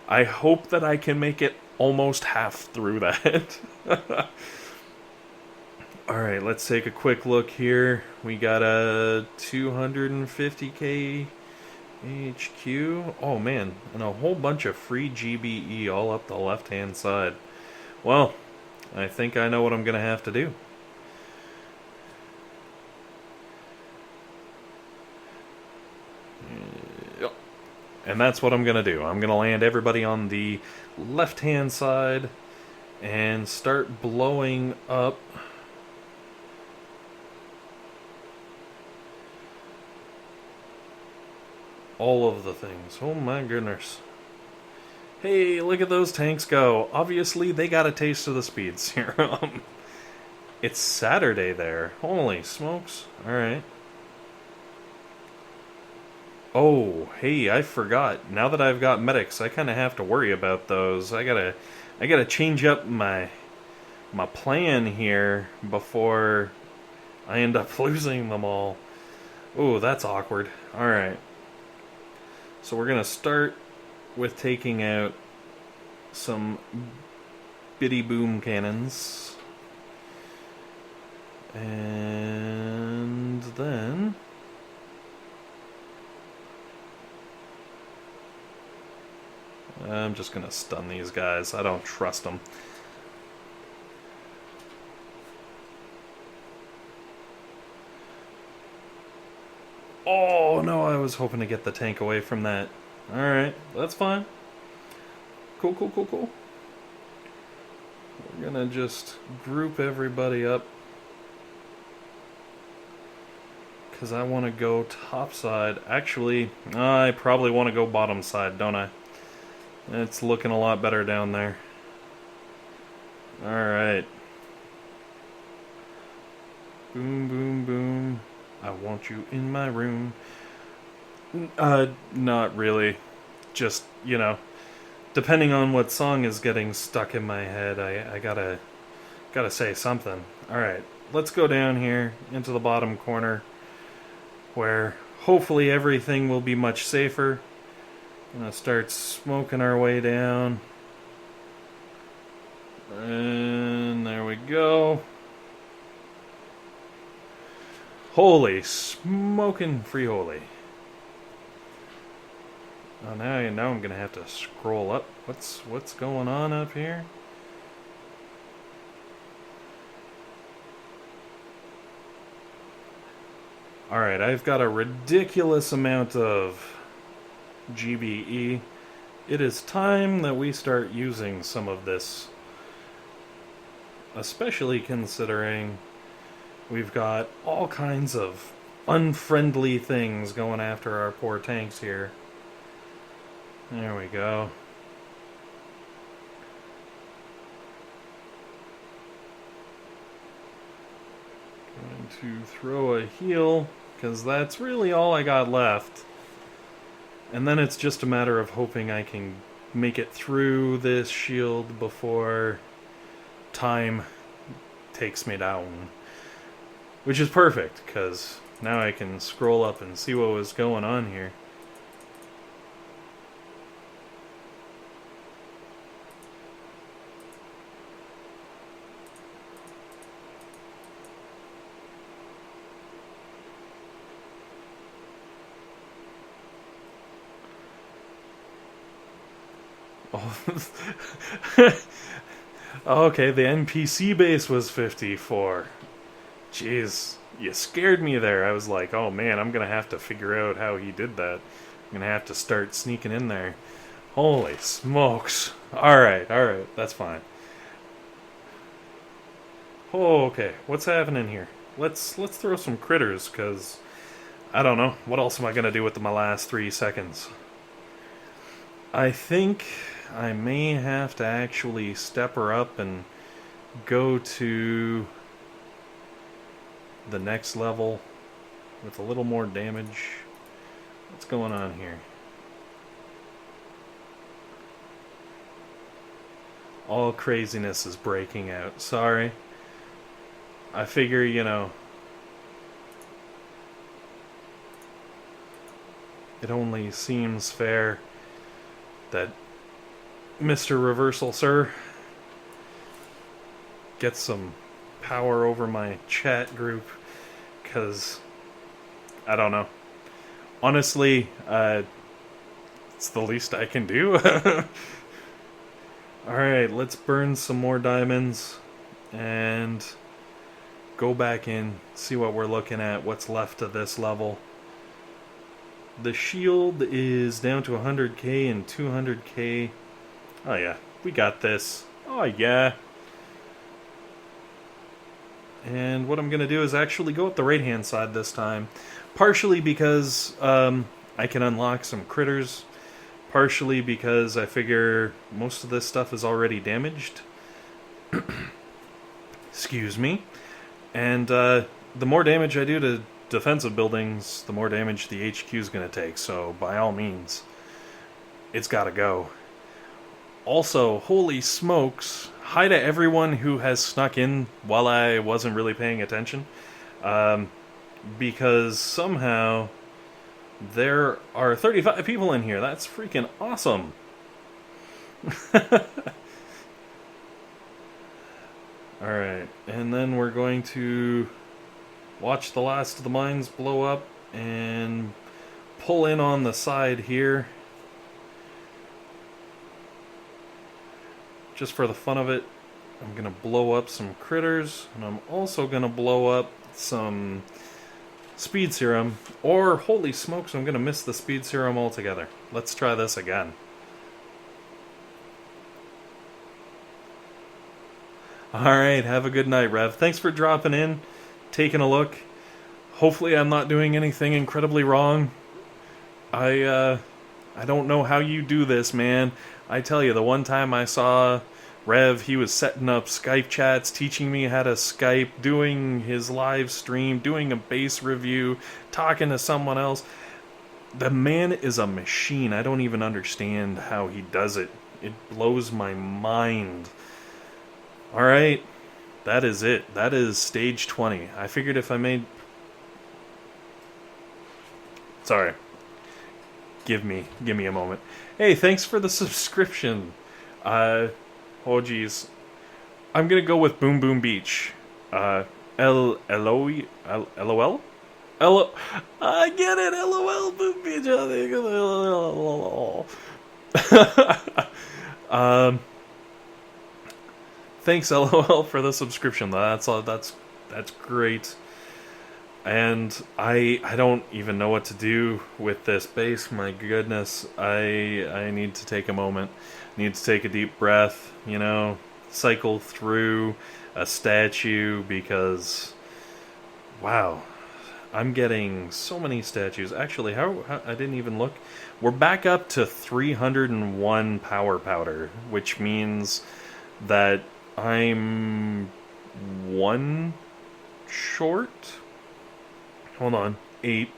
I hope that I can make it almost half through that. Alright, let's take a quick look here. We got a 250k HQ. Oh man, and a whole bunch of free GBE all up the left hand side. Well, I think I know what I'm going to have to do. And that's what I'm going to do. I'm going to land everybody on the left hand side and start blowing up all of the things. Oh my goodness. Hey, look at those tanks go. Obviously, they got a taste of the speed serum. It's Saturday there. Holy smokes. Alright. Oh, hey, I forgot. Now that I've got medics, I kind of have to worry about those. I gotta change up my plan here before I end up losing them all. Oh, that's awkward. Alright. So we're gonna start with taking out some bitty boom cannons. And then I'm just gonna stun these guys. I don't trust them. Oh no, I was hoping to get the tank away from that. Alright, that's fine. Cool, cool, cool, cool. We're gonna just group everybody up, because I want to go top side. Actually, I probably want to go bottom side, don't I? It's looking a lot better down there. Alright. Boom, boom, boom. I want you in my room. Not really. Just, you know, depending on what song is getting stuck in my head, I gotta say something. Alright, let's go down here into the bottom corner, where hopefully everything will be much safer. I'm gonna start smoking our way down. And there we go. Holy smoking free holy. Oh, now I'm gonna have to scroll up. What's going on up here? Alright, I've got a ridiculous amount of GBE. It is time that we start using some of this. Especially considering we've got all kinds of unfriendly things going after our poor tanks here. There we go. Going to throw a heal, because that's really all I got left. And then it's just a matter of hoping I can make it through this shield before time takes me down. Which is perfect, because now I can scroll up and see what was going on here. Oh. Okay, the NPC base was 54. Jeez, you scared me there. I was like, oh man, I'm gonna have to figure out how he did that. I'm gonna have to start sneaking in there. Holy smokes. Alright, that's fine. Oh, okay, what's happening here? Let's throw some critters, because I don't know. What else am I gonna do with my last 3 seconds? I think I may have to actually step her up and go to the next level with a little more damage. What's going on here? All craziness is breaking out. Sorry. I figure, you know, it only seems fair that Mr. Reversal, sir. Get some power over my chat group, because I don't know. Honestly, it's the least I can do. Alright, let's burn some more diamonds and go back in, see what we're looking at, what's left of this level. The shield is down to 100k and 200k. Oh yeah, we got this. Oh yeah. And what I'm going to do is actually go up the right hand side this time. Partially because I can unlock some critters. Partially because I figure most of this stuff is already damaged. Excuse me. And the more damage I do to defensive buildings, the more damage the HQ is going to take. So by all means, it's got to go. Also, holy smokes, hi to everyone who has snuck in while I wasn't really paying attention. Because somehow there are 35 people in here. That's freaking awesome. Alright, and then we're going to watch the last of the mines blow up and pull in on the side here. Just for the fun of it, I'm going to blow up some critters, and I'm also going to blow up some speed serum, or holy smokes, I'm going to miss the speed serum altogether. Let's try this again. Alright, have a good night, Rev. Thanks for dropping in, taking a look. Hopefully I'm not doing anything incredibly wrong. I don't know how you do this, man. I tell you, the one time I saw Rev, he was setting up Skype chats, teaching me how to Skype, doing his live stream, doing a base review, talking to someone else. The man is a machine. I don't even understand how he does it. It blows my mind. Alright, that is it. That is stage 20. I figured if I made... Sorry. Give me a moment. Hey, thanks for the subscription. Oh geez. I'm gonna go with Boom Boom Beach. LOL? I get it, LOL, Boom Beach. Thanks, LOL, for the subscription. That's great. And I don't even know what to do with this base. My goodness, I need to take a moment. Need to take a deep breath, you know, cycle through a statue, because wow, I'm getting so many statues. Actually, how I didn't even look. We're back up to 301 power powder, which means that I'm one short. Hold on, 8.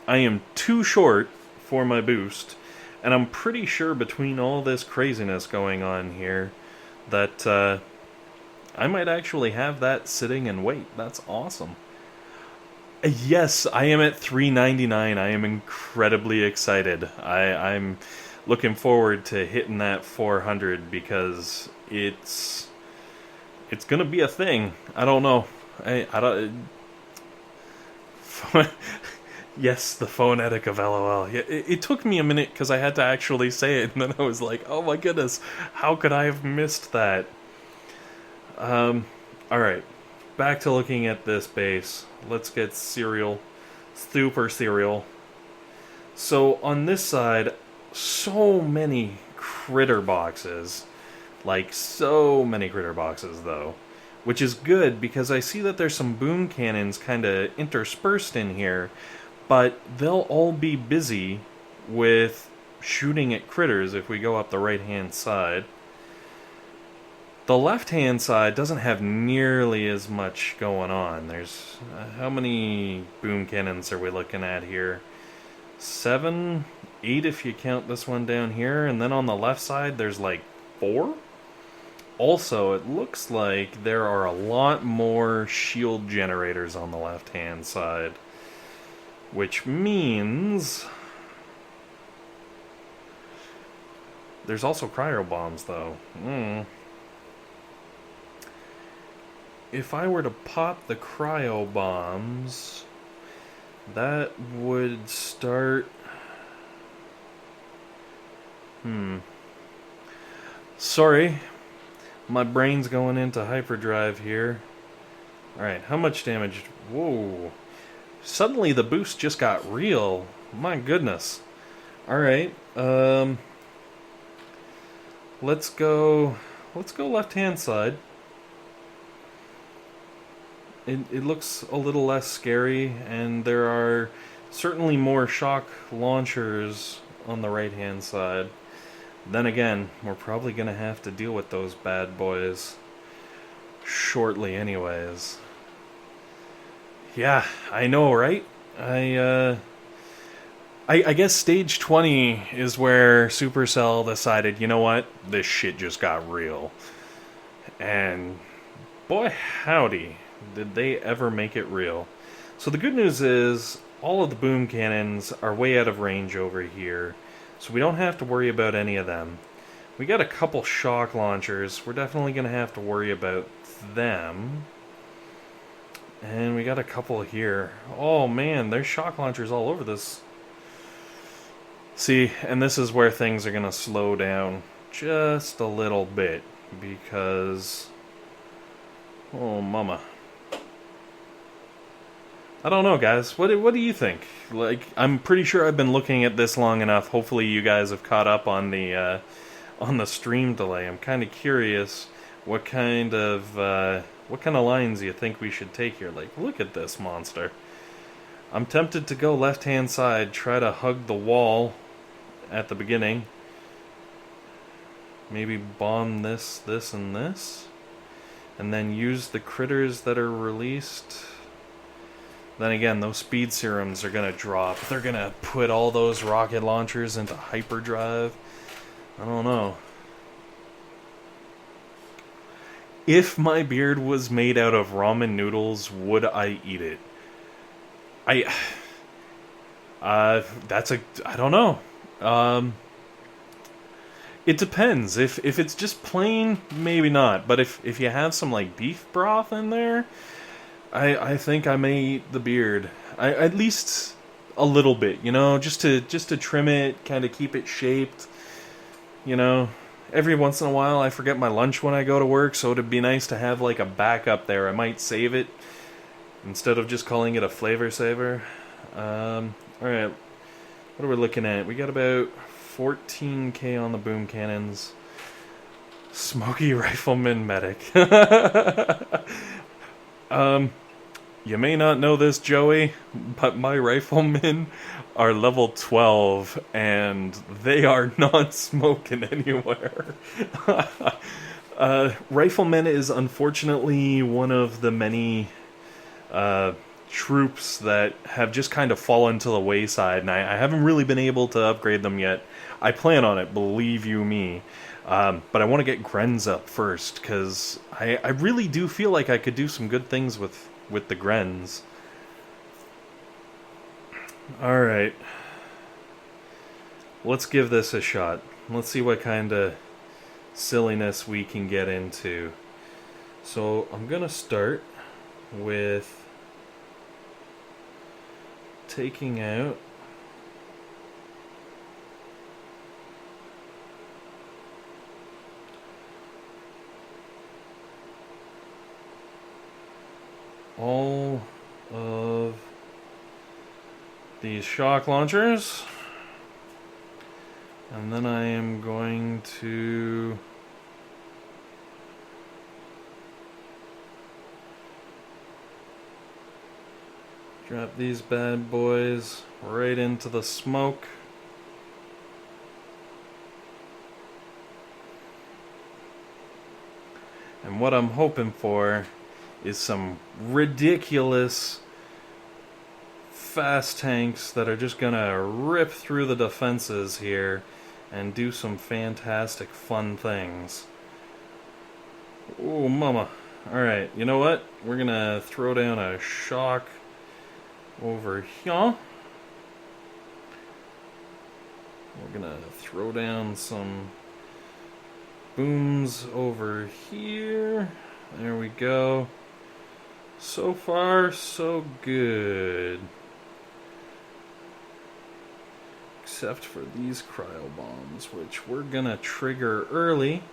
I am 2 short for my boost, and I'm pretty sure between all this craziness going on here that I might actually have that sitting and wait. That's awesome. Yes, I am at 399. I am incredibly excited. I'm looking forward to hitting that 400, because it's gonna be a thing. I don't know. I don't. Yes, the phonetic of LOL. Yeah, it took me a minute because I had to actually say it, and then I was like, oh my goodness, how could I have missed that? Alright, back to looking at this base. Let's get cereal. Super cereal. So on this side, so many critter boxes. Like, so many critter boxes, though. Which is good, because I see that there's some boom cannons kind of interspersed in here, but they'll all be busy with shooting at critters if we go up the right-hand side. The left-hand side doesn't have nearly as much going on. There's... how many boom cannons are we looking at here? 7? 8 if you count this one down here, and then on the left side there's like 4? Also, it looks like there are a lot more shield generators on the left-hand side, which means There's also cryo bombs, though. If I were to pop the cryo bombs, that would start... Sorry, my brain's going into hyperdrive here. Alright, how much damage? Whoa. Suddenly the boost just got real. My goodness. Alright, let's go left-hand side. It looks a little less scary, and there are certainly more shock launchers on the right-hand side. Then again, we're probably going to have to deal with those bad boys shortly anyways. Yeah, I know, right? I guess stage 20 is where Supercell decided, you know what? This shit just got real. And boy howdy, did they ever make it real. So the good news is, all of the boom cannons are way out of range over here, so we don't have to worry about any of them. We got a couple shock launchers. We're definitely going to have to worry about them. And we got a couple here. Oh man, there's shock launchers all over this. See, and this is where things are going to slow down just a little bit, because... oh mama. I don't know, guys. What do you think? Like, I'm pretty sure I've been looking at this long enough. Hopefully you guys have caught up on the stream delay. I'm kind of curious what kind of lines you think we should take here. Like, look at this monster. I'm tempted to go left-hand side, try to hug the wall at the beginning. Maybe bomb this, this, and this. And then use the critters that are released. Then again, those speed serums are going to drop. They're going to put all those rocket launchers into hyperdrive. I don't know. If my beard was made out of ramen noodles, would I eat it? I don't know. It depends. If it's just plain, maybe not. But if you have some like beef broth in there, I think I may eat the beard. At least a little bit, you know, just to trim it, kind of keep it shaped. You know, every once in a while I forget my lunch when I go to work, so it'd be nice to have like a backup there. I might save it instead of just calling it a flavor saver. Alright, what are we looking at? We got about 14k on the boom cannons. Smoky Rifleman Medic. You may not know this, Joey, but my riflemen are level 12, and they are not smoking anywhere. Rifleman is unfortunately one of the many troops that have just kind of fallen to the wayside, and I haven't really been able to upgrade them yet. I plan on it, believe you me. But I want to get Grens up first, because I really do feel like I could do some good things with the Grens. Alright. Let's give this a shot. Let's see what kind of silliness we can get into. So I'm going to start with taking out all of these shock launchers, and then I am going to drop these bad boys right into the smoke. And what I'm hoping for is some ridiculous fast tanks that are just gonna rip through the defenses here and do some fantastic fun things. Oh mama. Alright, you know what? We're gonna throw down a shock over here. We're gonna throw down some booms over here. There we go. So far, so good. Except for these cryo bombs, which we're gonna trigger early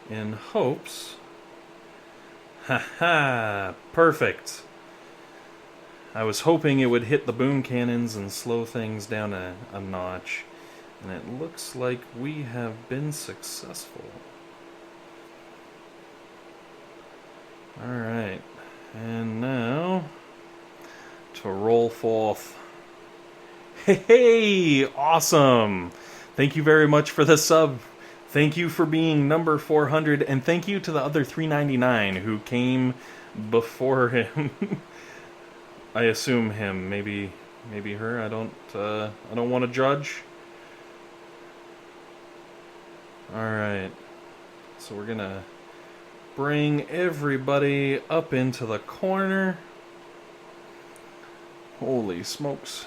in hopes. Haha, perfect. I was hoping it would hit the boom cannons and slow things down a notch. And it looks like we have been successful. Alright, and now to roll forth. Hey, awesome! Thank you very much for the sub. Thank you for being number 400, and thank you to the other 399 who came before him. I assume him, maybe her. I don't want to judge. All right, so we're gonna bring everybody up into the corner. Holy smokes!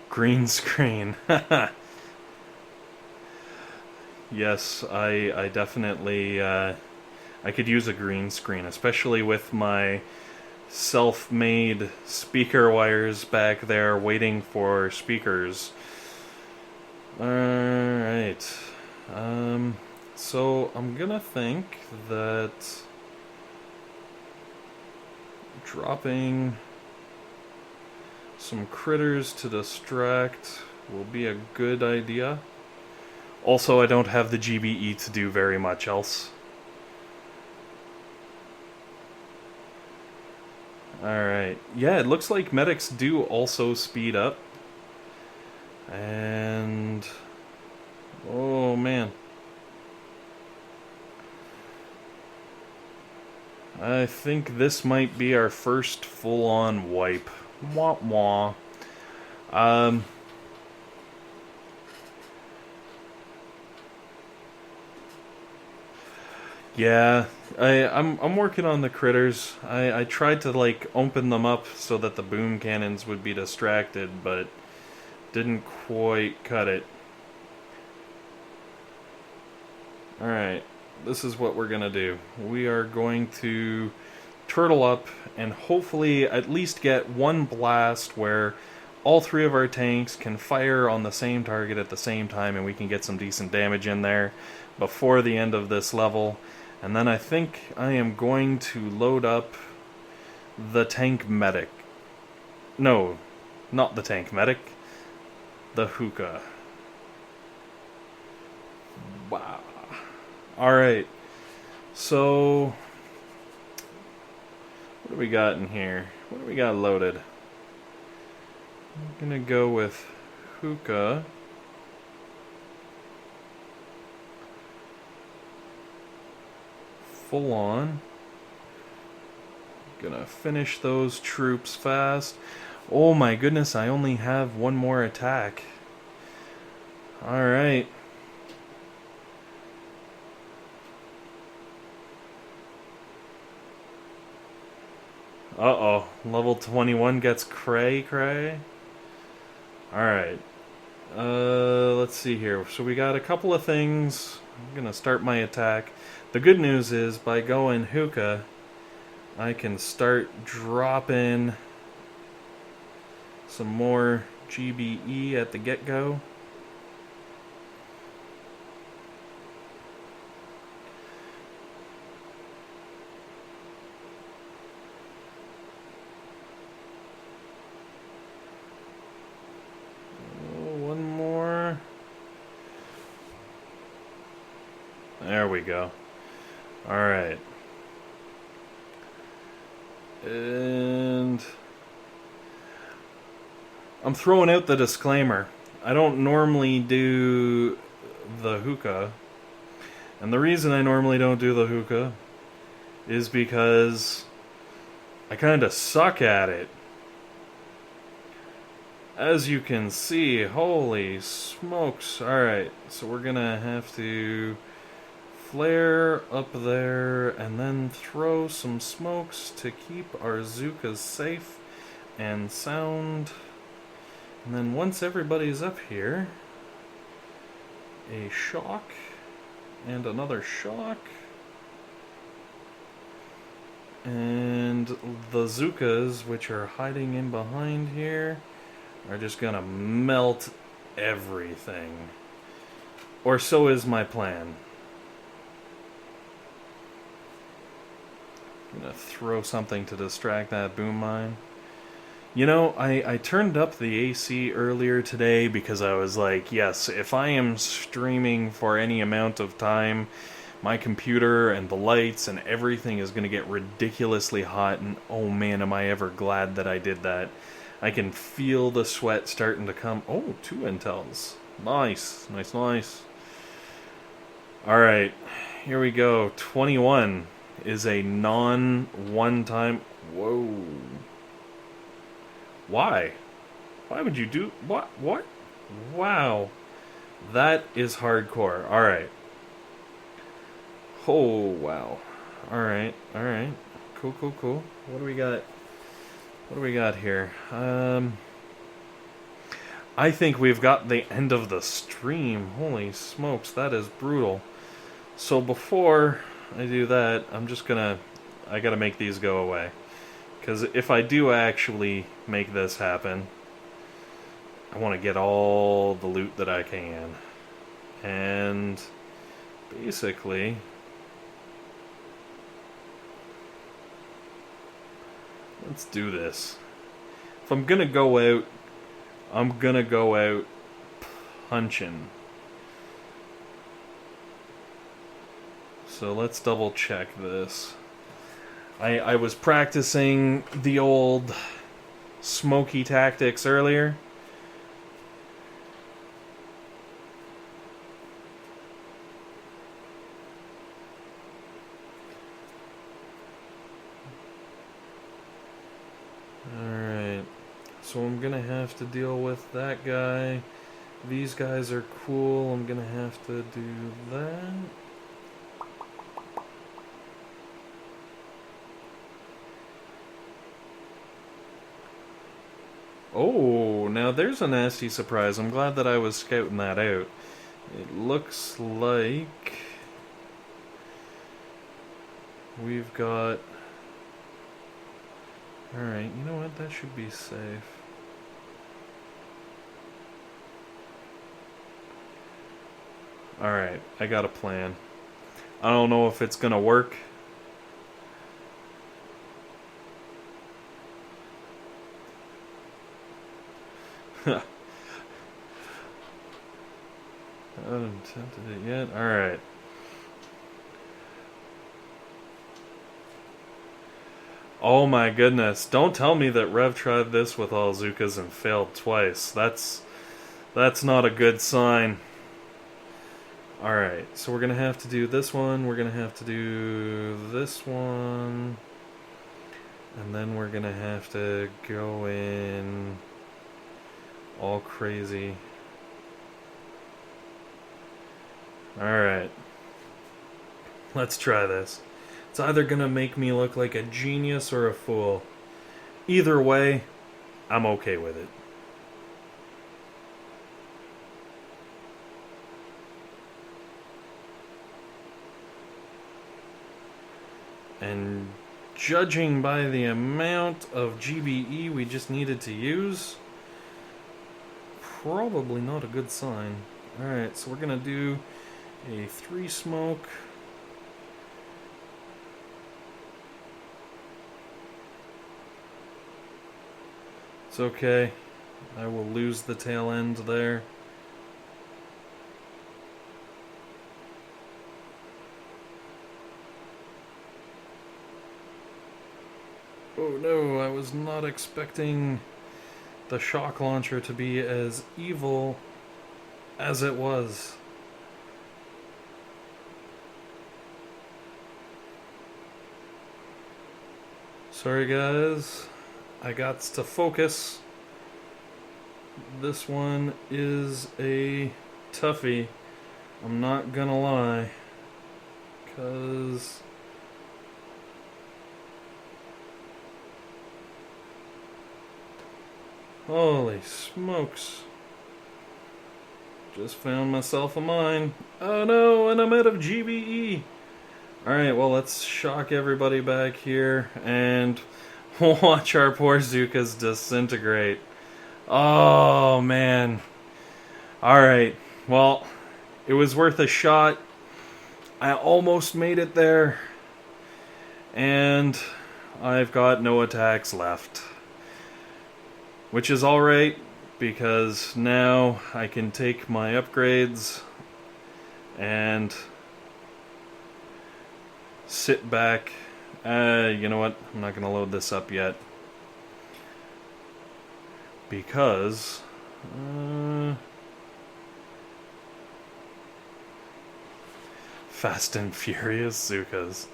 Green screen. Yes, I definitely I could use a green screen, especially with my self-made speaker wires back there waiting for speakers. Alright. So I'm gonna think that dropping some critters to distract will be a good idea. Also, I don't have the GBE to do very much else. Alright. Yeah, it looks like medics do also speed up. And... oh, man. I think this might be our first full-on wipe. Wah wah. Yeah, I'm working on the critters. I tried to like open them up so that the boom cannons would be distracted, but didn't quite cut it. Alright, this is what we're gonna do. We are going to turtle up and hopefully at least get one blast where all three of our tanks can fire on the same target at the same time and we can get some decent damage in there before the end of this level. And then I think I am going to load up the tank medic. No, not the tank medic. The Hooka. Wow. Alright. So, what do we got in here? What do we got loaded? I'm gonna go with Hooka. Full on. Gonna finish those troops fast. Oh my goodness, I only have one more attack. Alright. Uh-oh. Level 21 gets cray. Alright. Let's see here. So we got a couple of things. I'm gonna start my attack. The good news is, by going Hooka, I can start dropping some more GBE at the get-go. One more. There we go. Alright. And I'm throwing out the disclaimer. I don't normally do the Hooka. And the reason I normally don't do the Hooka is because I kind of suck at it. As you can see, holy smokes. Alright, so we're gonna have to flare up there and then throw some smokes to keep our Zookas safe and sound. And then once everybody's up here, a shock And another shock. And the Zookas, which are hiding in behind here, are just gonna melt everything. Or so is my plan. I'm gonna throw something to distract that boom mine. You know, I turned up the AC earlier today because I was like, yes, if I am streaming for any amount of time, my computer and the lights and everything is going to get ridiculously hot, and oh man, am I ever glad that I did that. I can feel the sweat starting to come. Oh, 2 intels. Nice, nice, nice. Alright, here we go. 21 is a non-one-time... Whoa. Why? Why would you do... What? What? Wow. That is hardcore. Alright. Oh, wow. Alright, alright. Cool, cool, cool. What do we got? What do we got here? I think we've got the end of the stream. Holy smokes, that is brutal. So before I do that, I'm just gonna... I gotta make these go away. Because if I do actually make this happen, I want to get all the loot that I can. And basically... let's do this. If I'm gonna go out, I'm gonna go out punching. So let's double check this. I was practicing the old smoky tactics earlier. Alright, so I'm gonna have to deal with that guy. These guys are cool, I'm gonna have to do that. Oh, now there's a nasty surprise. I'm glad that I was scouting that out. It looks like we've got... Alright, you know what? That should be safe. Alright, I got a plan. I don't know if it's gonna work. I haven't attempted it yet. Alright. Oh my goodness. Don't tell me that Rev tried this with all Zookas and failed twice. That's not a good sign. Alright, so we're gonna have to do this one, we're gonna have to do this one, and then we're gonna have to go in all crazy. Alright. Let's try this. It's either gonna make me look like a genius or a fool. Either way, I'm okay with it. And judging by the amount of GBE we just needed to use, probably not a good sign. Alright, so we're gonna do a 3 smoke. It's okay. I will lose the tail end there. Oh no, I was not expecting the shock launcher to be as evil as it was. Sorry guys, I got to focus. This one is a toughie, I'm not gonna lie, 'cause holy smokes. just found myself a mine. Oh no, and I'm out of GBE. Alright, well, let's shock everybody back here and watch our poor Zookas disintegrate. Oh, man. Alright, well, it was worth a shot. I almost made it there. And I've got no attacks left. Which is alright, because now I can take my upgrades and sit back. You know what? I'm not going to load this up yet. Because Fast and Furious Zookas.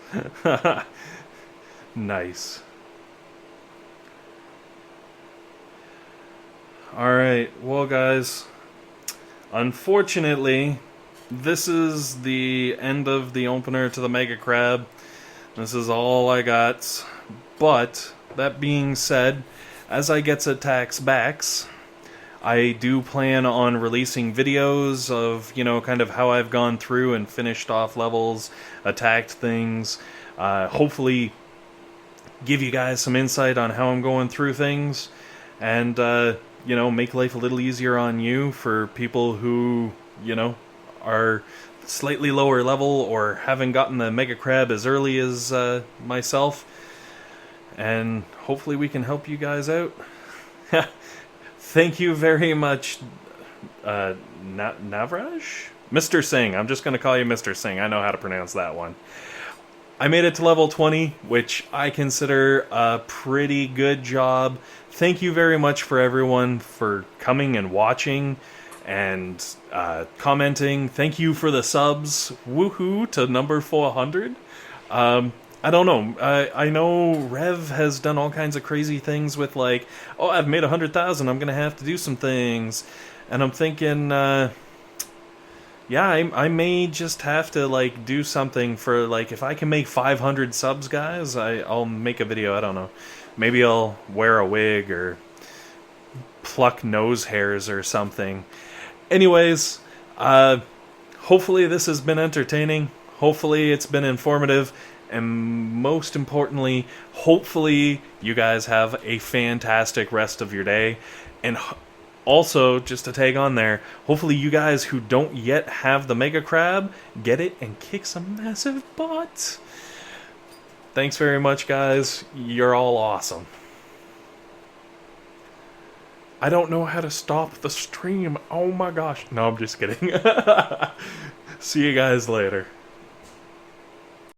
Nice. Alright, well guys, unfortunately, this is the end of the opener to the Mega Crab. This is all I got. But, that being said, as I get attacks backs, I do plan on releasing videos of, you know, kind of how I've gone through and finished off levels, attacked things, hopefully give you guys some insight on how I'm going through things, and, you know, make life a little easier on you for people who, you know, are slightly lower level or haven't gotten the Mega Crab as early as myself. And hopefully we can help you guys out. Thank you very much, Navraj? Mr. Singh. I'm just going to call you Mr. Singh. I know how to pronounce that one. I made it to level 20, which I consider a pretty good job. Thank you very much for everyone for coming and watching and commenting. Thank you for the subs. Woohoo to number 400. I don't know. I know Rev has done all kinds of crazy things with like, oh, I've made 100,000. I'm going to have to do some things. And I'm thinking, yeah, I may just have to like do something for like, if I can make 500 subs, guys, I'll make a video. I don't know. Maybe I'll wear a wig or pluck nose hairs or something. Anyways, hopefully this has been entertaining. Hopefully it's been informative. And most importantly, hopefully you guys have a fantastic rest of your day. And also, just to tag on there, hopefully you guys who don't yet have the Mega Crab get it and kick some massive butt. Thanks very much, guys. You're all awesome. I don't know how to stop the stream. Oh my gosh. No, I'm just kidding. See you guys later.